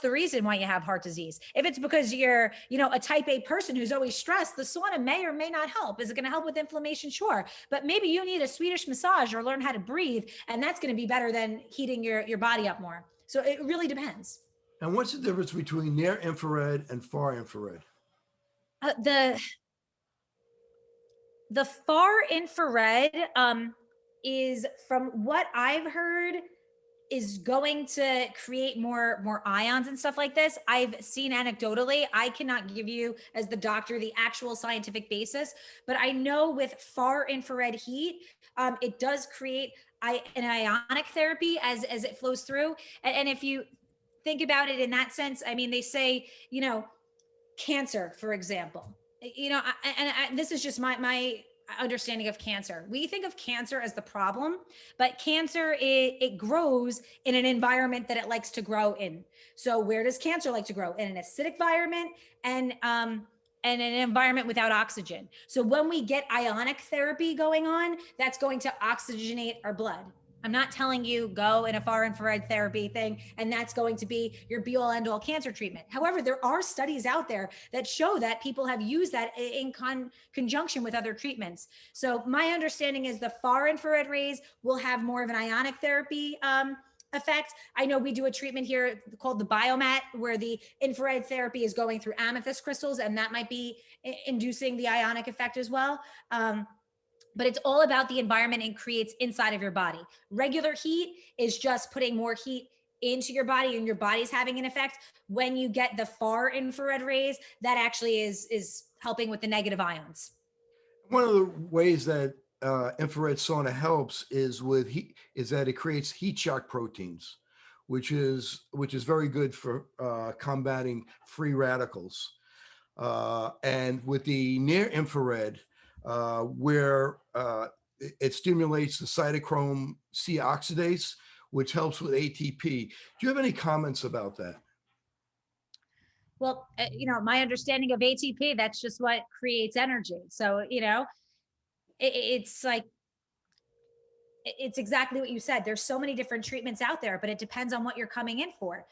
the reason why you have heart disease? If it's because you're, a type A person who's always stressed, the sauna may or may not help. Is it going to help with inflammation? Sure. But maybe you need a Swedish massage or learn how to breathe. And that's going to be better than heating your body up more. So it really depends. And what's the difference between near infrared and far infrared? The far infrared is, from what I've heard, is going to create more ions and stuff like this. I've seen anecdotally, I cannot give you as the doctor the actual scientific basis, but I know with far infrared heat, it does create an ionic therapy as it flows through. And if you think about it in that sense, I mean, they say, cancer, for example, this is just my understanding of cancer. We think of cancer as the problem, but cancer, it grows in an environment that it likes to grow in. So where does cancer like to grow? In an acidic environment and an environment without oxygen. So when we get ionic therapy going on, that's going to oxygenate our blood. I'm not telling you go in a far infrared therapy thing and that's going to be your be all end all cancer treatment. However, there are studies out there that show that people have used that in conjunction with other treatments. So my understanding is the far infrared rays will have more of an ionic therapy effect. I know we do a treatment here called the biomat where the infrared therapy is going through amethyst crystals and that might be inducing the ionic effect as well. But it's all about the environment it creates inside of your body. Regular heat is just putting more heat into your body and your body's having an effect. When you get the far infrared rays, that actually is helping with the negative ions. One of the ways that infrared sauna helps is with heat, is that it creates heat shock proteins, which is very good for combating free radicals. And with the near infrared, where it stimulates the cytochrome C oxidase, which helps with ATP. Do you have any comments about that? Well, my understanding of ATP, that's just what creates energy. So, it's like, it's exactly what you said. There's so many different treatments out there, but it depends on what you're coming in for.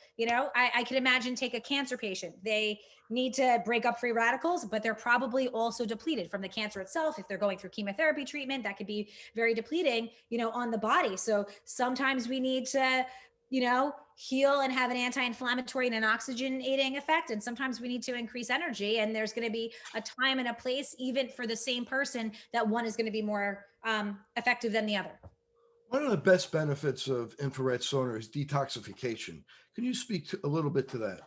I can imagine, take a cancer patient. They need to break up free radicals, but they're probably also depleted from the cancer itself. If they're going through chemotherapy treatment, that could be very depleting, on the body. So sometimes we need to heal and have an anti-inflammatory and an oxygenating effect. And sometimes we need to increase energy, and there's going to be a time and a place, even for the same person, that one is going to be more effective than the other. One of the best benefits of infrared sauna is detoxification. Can you speak a little bit to that?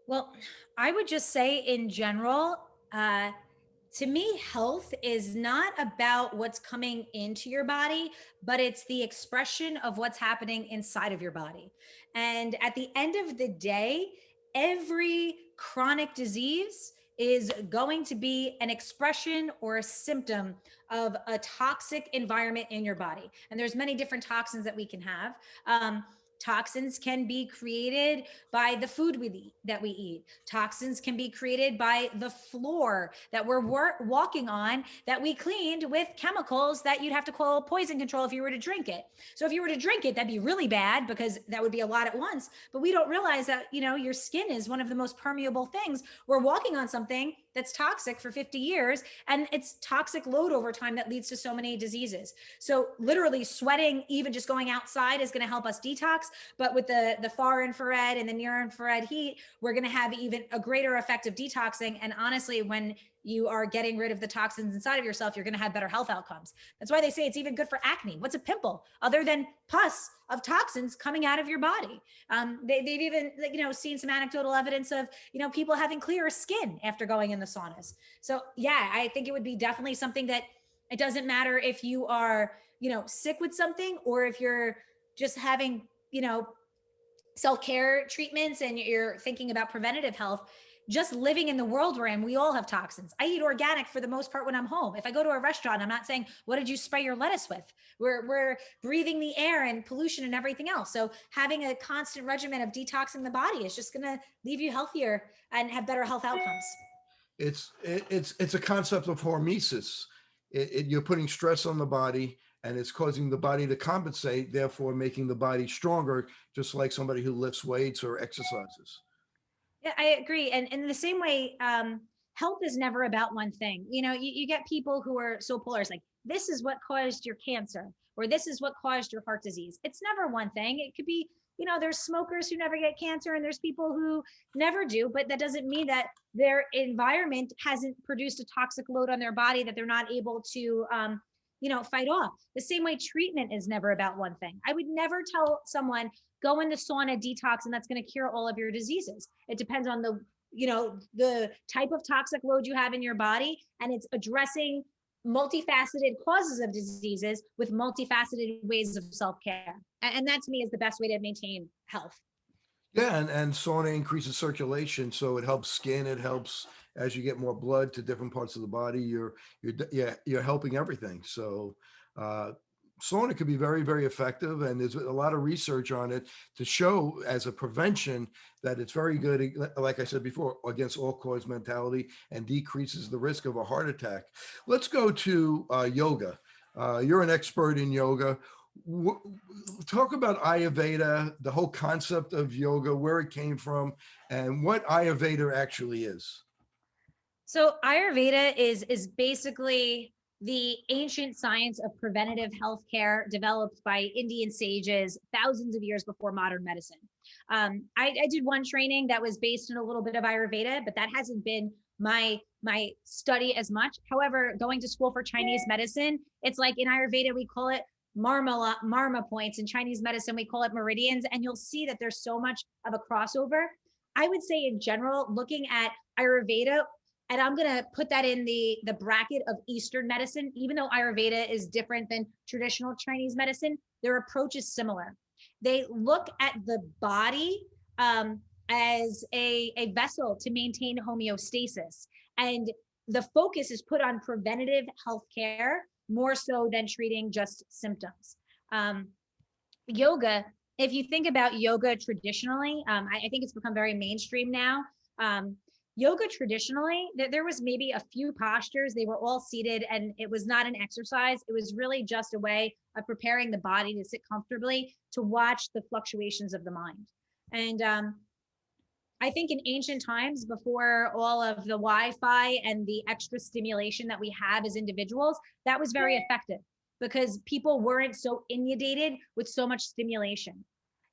Well, I would just say in general, to me, health is not about what's coming into your body, but it's the expression of what's happening inside of your body. And at the end of the day, every chronic disease is going to be an expression or a symptom of a toxic environment in your body. And there's many different toxins that we can have. Toxins can be created by the food that we eat. Toxins can be created by the floor that we're walking on, that we cleaned with chemicals that you'd have to call poison control if you were to drink it. So if you were to drink it, that'd be really bad, because that would be a lot at once. But we don't realize that, your skin is one of the most permeable things. We're walking on something that's toxic for 50 years, and it's toxic load over time that leads to so many diseases. So literally sweating, even just going outside, is going to help us detox. But with the far infrared and the near infrared heat, we're going to have even a greater effect of detoxing. And honestly, when you are getting rid of the toxins inside of yourself, you're going to have better health outcomes. That's why they say it's even good for acne. What's a pimple other than pus of toxins coming out of your body? They've even, seen some anecdotal evidence of, people having clearer skin after going in the saunas. So yeah, I think it would be definitely something that it doesn't matter if you are, sick with something, or if you're just having, self-care treatments and you're thinking about preventative health. Just living in the world we're in, we all have toxins. I eat organic for the most part when I'm home. If I go to a restaurant, I'm not saying, what did you spray your lettuce with? We're breathing the air and pollution and everything else. So having a constant regimen of detoxing the body is just going to leave you healthier and have better health outcomes. It's a concept of hormesis. You're putting stress on the body, and it's causing the body to compensate, therefore making the body stronger, just like somebody who lifts weights or exercises. Yeah, I agree. And in the same way, health is never about one thing. You get people who are so polar. It's like, this is what caused your cancer, or this is what caused your heart disease. It's never one thing. It could be, there's smokers who never get cancer, and there's people who never do, but that doesn't mean that their environment hasn't produced a toxic load on their body that they're not able to, fight off. The same way, treatment is never about one thing. I would never tell someone, go in the sauna, detox, and that's going to cure all of your diseases. It depends on the type of toxic load you have in your body, and it's addressing multifaceted causes of diseases with multifaceted ways of self-care. And that to me is the best way to maintain health. Yeah, and sauna increases circulation, so it helps skin. It helps as you get more blood to different parts of the body. You're helping everything. So sauna could be very, very effective, and there's a lot of research on it to show as a prevention that it's very good, like I said before, against all-cause mentality, and decreases the risk of a heart attack. Let's go to yoga. You're an expert in yoga. Talk about Ayurveda, the whole concept of yoga, where it came from, and what Ayurveda actually is. So Ayurveda is basically the ancient science of preventative healthcare developed by Indian sages thousands of years before modern medicine. I did one training that was based in a little bit of Ayurveda, but that hasn't been my study as much. However, going to school for Chinese medicine, it's like in Ayurveda, we call it marma points. In Chinese medicine, we call it meridians. And you'll see that there's so much of a crossover. I would say in general, looking at Ayurveda, and I'm going to put that in the bracket of Eastern medicine, even though Ayurveda is different than traditional Chinese medicine, their approach is similar. They look at the body as a vessel to maintain homeostasis. And the focus is put on preventative healthcare more so than treating just symptoms. Yoga, if you think about yoga traditionally, I think it's become very mainstream now. Yoga traditionally, there was maybe a few postures. They were all seated, and it was not an exercise. It was really just a way of preparing the body to sit comfortably, to watch the fluctuations of the mind. And I think in ancient times, before all of the Wi-Fi and the extra stimulation that we have as individuals, that was very effective. because people weren't so inundated with so much stimulation.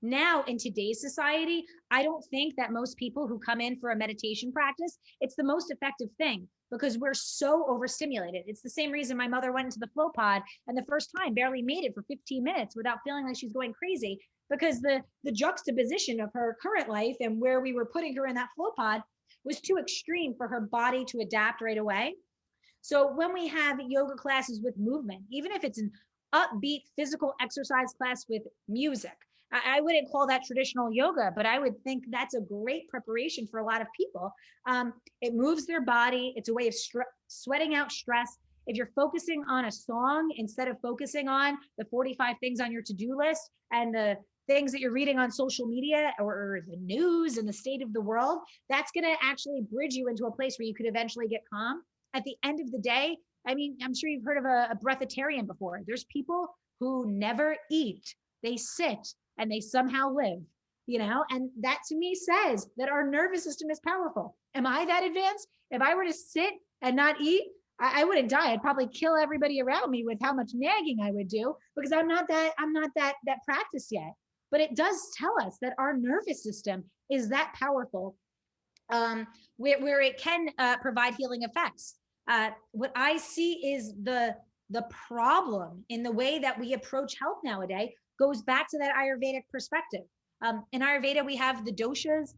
Now, in today's society, I don't think that most people who come in for a meditation practice, it's the most effective thing because we're so overstimulated. It's the same reason my mother went into the flow pod and the first time barely made it for 15 minutes without feeling like she's going crazy, because the juxtaposition of her current life and where we were putting her in that flow pod was too extreme for her body to adapt right away. So when we have yoga classes with movement, even if it's an upbeat physical exercise class with music, I wouldn't call that traditional yoga, but I would think that's a great preparation for a lot of people. It moves their body. It's a way of sweating out stress. If you're focusing on a song instead of focusing on the 45 things on your to-do list and the things that you're reading on social media or the news and the state of the world, that's going to actually bridge you into a place where you could eventually get calm. At the end of the day, I mean, I'm sure you've heard of a breatharian before. There's people who never eat. They sit and they somehow live, and that to me says that our nervous system is powerful. Am I that advanced? If I were to sit and not eat, I wouldn't die. I'd probably kill everybody around me with how much nagging I would do, because I'm not that practiced yet. But it does tell us that our nervous system is that powerful, where it can provide healing effects. What I see is the problem in the way that we approach health nowadays goes back to that Ayurvedic perspective. In Ayurveda, we have the doshas.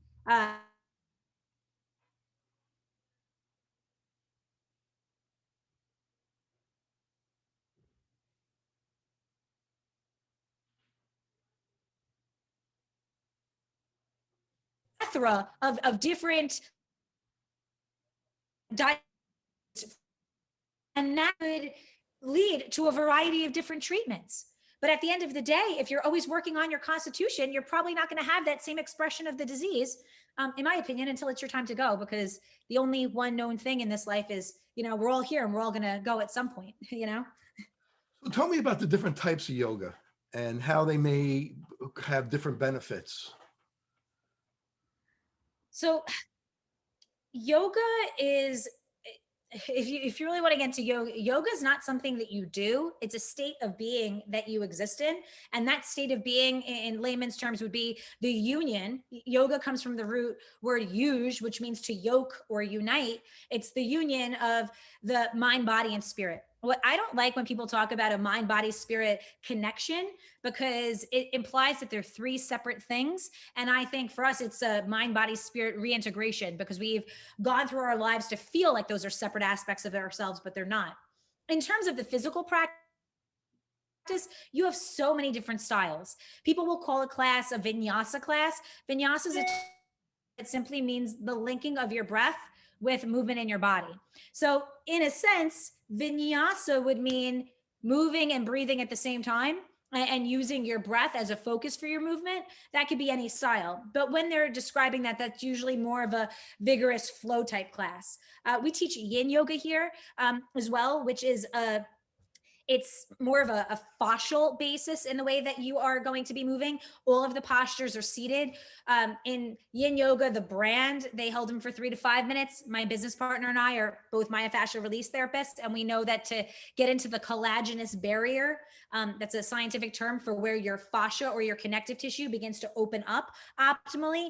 Plethora of different diets, and that would lead to a variety of different treatments. But at the end of the day, if you're always working on your constitution, you're probably not going to have that same expression of the disease, in my opinion, until it's your time to go, because the only one known thing in this life is, we're all here and we're all going to go at some point, So tell me about the different types of yoga and how they may have different benefits. So yoga is, if you really want to get into yoga is not something that you do. It's a state of being that you exist in. And that state of being in layman's terms would be the union. Yoga comes from the root word yuj, which means to yoke or unite. It's the union of the mind, body, and spirit. What I don't like when people talk about a mind, body, spirit connection, because it implies that they're three separate things. And I think for us, it's a mind, body, spirit reintegration, because we've gone through our lives to feel like those are separate aspects of ourselves, but they're not. In terms of the physical practice, you have so many different styles. People will call a class a vinyasa class. Vinyasa is it simply means the linking of your breath with movement in your body. So in a sense, vinyasa would mean moving and breathing at the same time and using your breath as a focus for your movement. That could be any style. But when they're describing that, that's usually more of a vigorous flow type class. We teach yin yoga here as well, which is it's more of a fascial basis in the way that you are going to be moving. All of the postures are seated. In yin yoga, the brand, they held them for 3 to 5 minutes. My business partner and I are both myofascial release therapists, and we know that to get into the collagenous barrier, that's a scientific term for where your fascia or your connective tissue begins to open up optimally,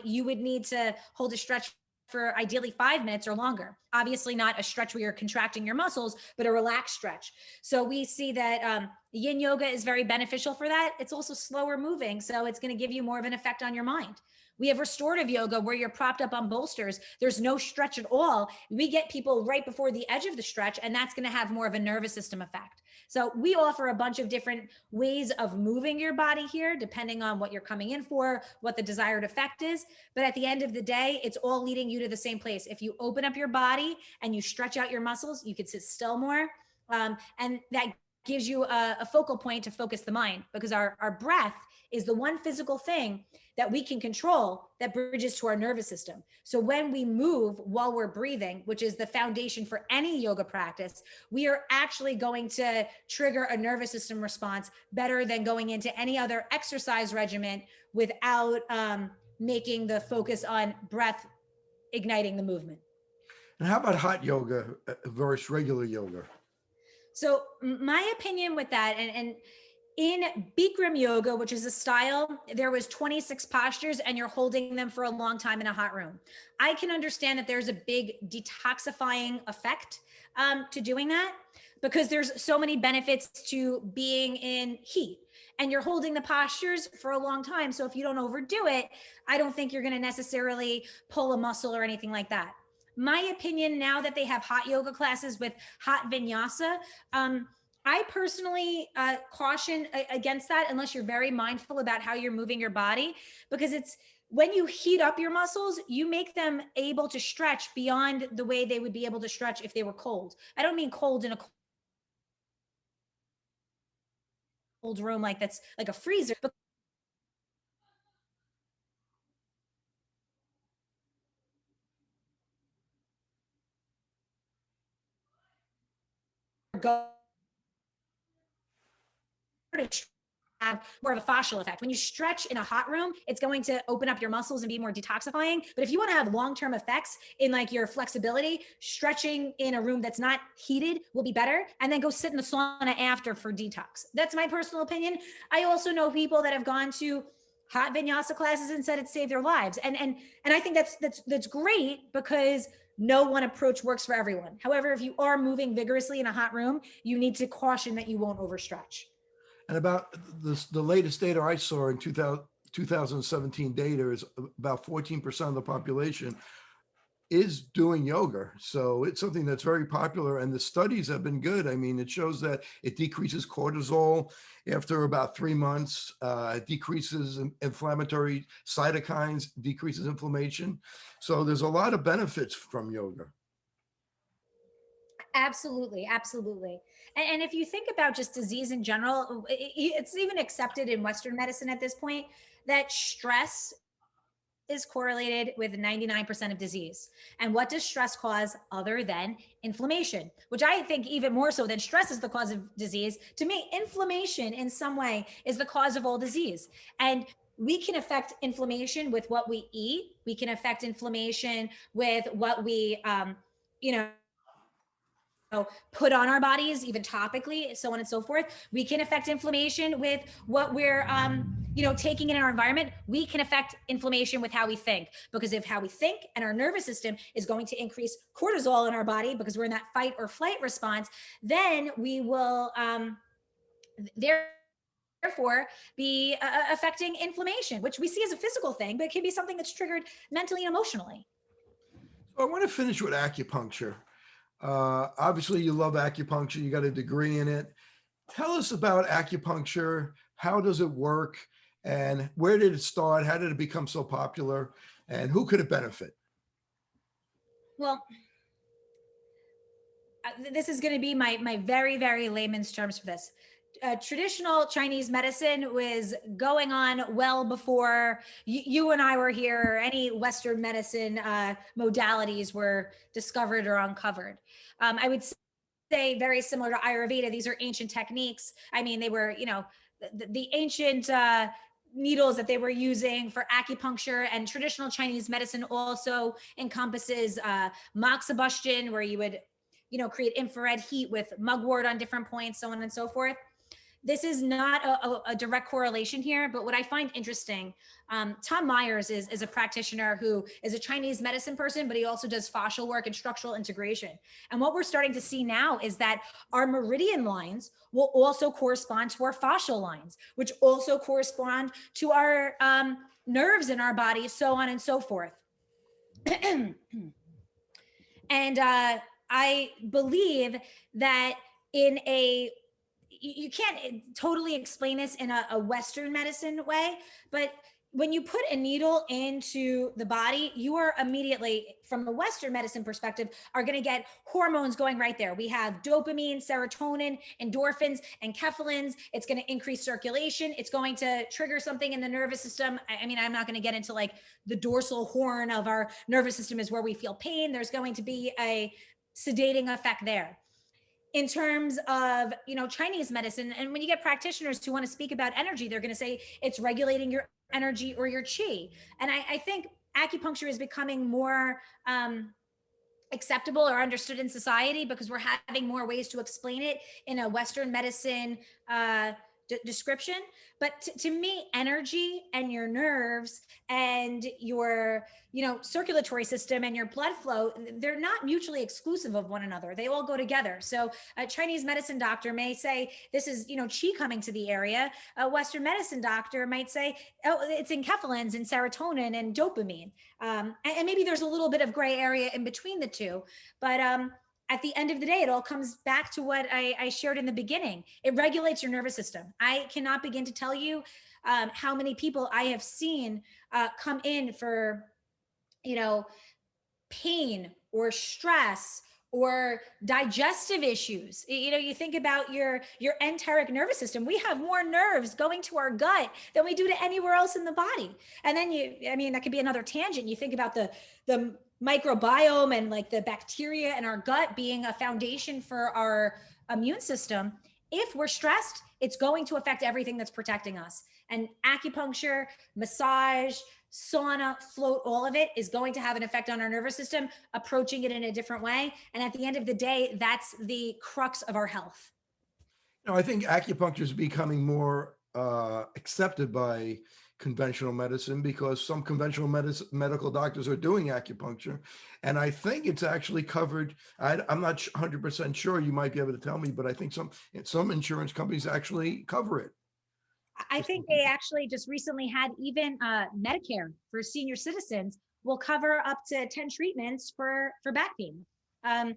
you would need to hold a stretch for ideally 5 minutes or longer. Obviously not a stretch where you're contracting your muscles, but a relaxed stretch. So we see that yin yoga is very beneficial for that. It's also slower moving, so it's going to give you more of an effect on your mind. We have restorative yoga where you're propped up on bolsters. There's no stretch at all. We get people right before the edge of the stretch, and that's going to have more of a nervous system effect. So we offer a bunch of different ways of moving your body here, depending on what you're coming in for, what the desired effect is. But at the end of the day, it's all leading you to the same place. If you open up your body and you stretch out your muscles, you can sit still more. And that gives you a focal point to focus the mind, because our breath is the one physical thing that we can control that bridges to our nervous system. So when we move while we're breathing, which is the foundation for any yoga practice, we are actually going to trigger a nervous system response better than going into any other exercise regimen without making the focus on breath igniting the movement. And how about hot yoga versus regular yoga? So my opinion with that, and in Bikram yoga, which is a style, there was 26 postures and you're holding them for a long time in a hot room. I can understand that there's a big detoxifying effect to doing that, because there's so many benefits to being in heat and you're holding the postures for a long time. So if you don't overdo it, I don't think you're going to necessarily pull a muscle or anything like that. My opinion, now that they have hot yoga classes with hot vinyasa, I personally caution against that unless you're very mindful about how you're moving your body, because it's when you heat up your muscles, you make them able to stretch beyond the way they would be able to stretch if they were cold. I don't mean cold in a cold room like that's like a freezer, but go to have more of a fascial effect. When you stretch in a hot room, it's going to open up your muscles and be more detoxifying. But if you want to have long-term effects in like your flexibility, stretching in a room that's not heated will be better. And then go sit in the sauna after for detox. That's my personal opinion. I also know people that have gone to hot vinyasa classes and said it saved their lives. And I think that's great, because no one approach works for everyone. However, if you are moving vigorously in a hot room, you need to caution that you won't overstretch. And about this, the latest data I saw in 2017 data is about 14% of the population is doing yoga. So it's something that's very popular, and the studies have been good. I mean, it shows that it decreases cortisol after about 3 months, it decreases inflammatory cytokines, decreases inflammation. So there's a lot of benefits from yoga. Absolutely, absolutely. And if you think about just disease in general, it's even accepted in Western medicine at this point that stress is correlated with 99% of disease. And what does stress cause other than inflammation? Which I think even more so than stress is the cause of disease. To me, inflammation in some way is the cause of all disease. And we can affect inflammation with what we eat. We can affect inflammation with what we, you know, put on our bodies, even topically, so on and so forth. We can affect inflammation with what we're, taking in our environment. We can affect inflammation with how we think, because if how we think and our nervous system is going to increase cortisol in our body because we're in that fight or flight response, then we will, therefore be affecting inflammation, which we see as a physical thing, but it can be something that's triggered mentally and emotionally. So I want to finish with acupuncture. Obviously, you love acupuncture. You got a degree in it. Tell us about acupuncture. How does it work? And where did it start? How did it become so popular? And who could it benefit? Well, this is going to be my very, very layman's terms for this. Traditional Chinese medicine was going on well before you and I were here, or any Western medicine modalities were discovered or uncovered. I would say very similar to Ayurveda. These are ancient techniques. I mean, they were, the ancient needles that they were using for acupuncture, and traditional Chinese medicine also encompasses moxibustion, where you would, create infrared heat with mugwort on different points, so on and so forth. This is not a direct correlation here, but what I find interesting, Tom Myers is a practitioner who is a Chinese medicine person, but he also does fascial work and structural integration. And what we're starting to see now is that our meridian lines will also correspond to our fascial lines, which also correspond to our nerves in our body, so on and so forth. And I believe that in you can't totally explain this in a Western medicine way, but when you put a needle into the body, you are immediately, from a Western medicine perspective, are going to get hormones going right there. We have dopamine, serotonin, endorphins, and enkephalins. It's going to increase circulation. It's going to trigger something in the nervous system. I mean, I'm not going to get into like the dorsal horn of our nervous system is where we feel pain. There's going to be a sedating effect there. In terms of, Chinese medicine, and when you get practitioners who want to speak about energy, they're going to say it's regulating your energy or your chi. And I think acupuncture is becoming more acceptable or understood in society because we're having more ways to explain it in a Western medicine description. But to me, energy and your nerves and your, circulatory system and your blood flow, they're not mutually exclusive of one another. They all go together. So a Chinese medicine doctor may say, this is, qi coming to the area. A Western medicine doctor might say, oh, it's enkephalins and serotonin and dopamine. And maybe there's a little bit of gray area in between the two, but at the end of the day, it all comes back to what I shared in the beginning. It regulates your nervous system. I cannot begin to tell you how many people I have seen come in for, pain or stress or digestive issues. You think about your enteric nervous system. We have more nerves going to our gut than we do to anywhere else in the body. And then that could be another tangent. You think about the microbiome and like the bacteria in our gut being a foundation for our immune system. If we're stressed, it's going to affect everything that's protecting us. And acupuncture, massage, sauna, float, all of it is going to have an effect on our nervous system, approaching it in a different way. And at the end of the day, that's the crux of our health. I think acupuncture is becoming more accepted by conventional medicine because some conventional medical doctors are doing acupuncture. And I think it's actually covered. I'm not 100% sure. You might be able to tell me, but I think some insurance companies actually cover it. I think they actually just recently had even Medicare for senior citizens will cover up to 10 treatments for back pain. A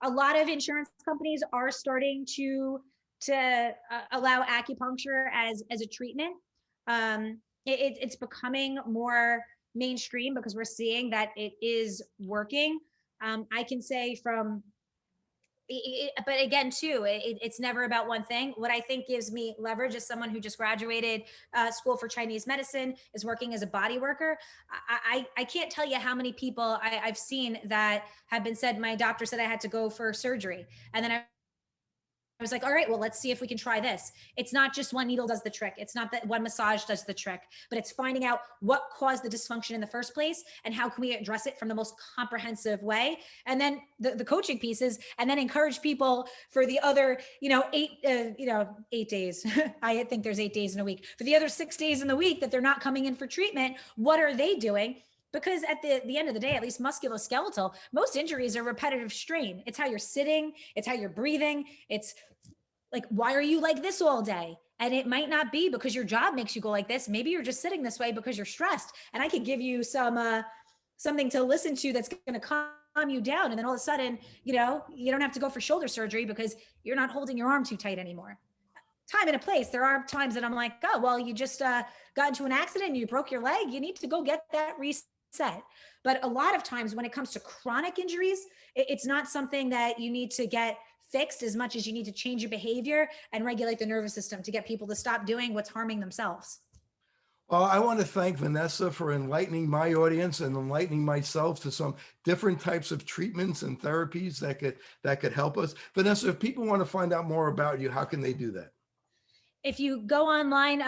lot of insurance companies are starting to allow acupuncture as a treatment. It's becoming more mainstream because we're seeing that it is working. I can say but again, too, it's never about one thing. What I think gives me leverage as someone who just graduated school for Chinese medicine, is working as a body worker. I can't tell you how many people I've seen that have been said, my doctor said I had to go for surgery. And then I was like, all right, well, let's see if we can try this. It's not just one needle does the trick. It's not that one massage does the trick, but it's finding out what caused the dysfunction in the first place and how can we address it from the most comprehensive way. And then the coaching pieces, and then encourage people for the other, 8 days. I think there's 8 days in a week. For the other 6 days in the week that they're not coming in for treatment, what are they doing? Because at the end of the day, at least musculoskeletal, most injuries are repetitive strain. It's how you're sitting. It's how you're breathing. It's like, why are you like this all day? And it might not be because your job makes you go like this. Maybe you're just sitting this way because you're stressed. And I could give you something to listen to that's going to calm you down. And then all of a sudden, you don't have to go for shoulder surgery because you're not holding your arm too tight anymore. Time and a place. There are times that I'm like, oh, well, you just got into an accident and you broke your leg. You need to go get that reset. But a lot of times when it comes to chronic injuries, it's not something that you need to get fixed as much as you need to change your behavior and regulate the nervous system to get people to stop doing what's harming themselves. Well, I want to thank Vanessa for enlightening my audience and enlightening myself to some different types of treatments and therapies that could help us. Vanessa, if people want to find out more about you, how can they do that? If you go online,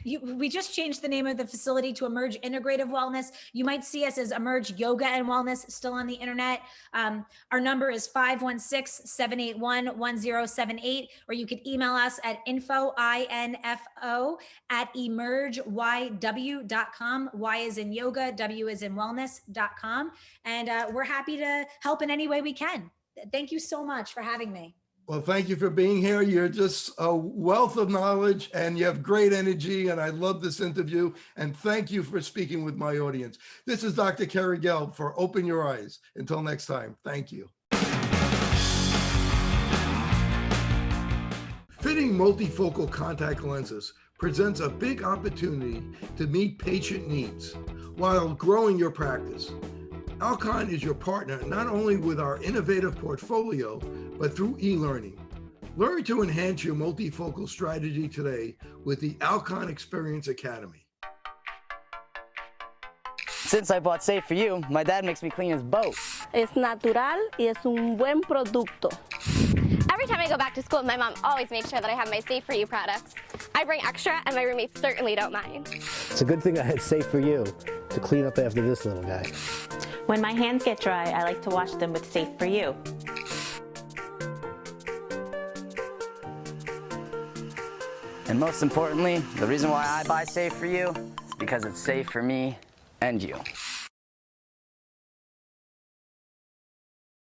we just changed the name of the facility to Emerge Integrative Wellness. You might see us as Emerge Yoga and Wellness, still on the internet. Our number is 516-781-1078, or you could email us at info@emergeYW.com. Y is in yoga, W is in wellness.com. And we're happy to help in any way we can. Thank you so much for having me. Well, thank you for being here. You're just a wealth of knowledge and you have great energy. And I love this interview. And thank you for speaking with my audience. This is Dr. Kerry Gelb for Open Your Eyes. Until next time, thank you. Fitting multifocal contact lenses presents a big opportunity to meet patient needs while growing your practice. Alcon is your partner not only with our innovative portfolio, but through e-learning. Learn to enhance your multifocal strategy today with the Alcon Experience Academy. Since I bought Safe For You, my dad makes me clean his boat. Es natural y es un buen producto. Every time I go back to school, my mom always makes sure that I have my Safe For You products. I bring extra, and my roommates certainly don't mind. It's a good thing I had Safe For You to clean up after this little guy. When my hands get dry, I like to wash them with Safe For You. And most importantly, the reason why I buy Safe For You is because it's safe for me and you.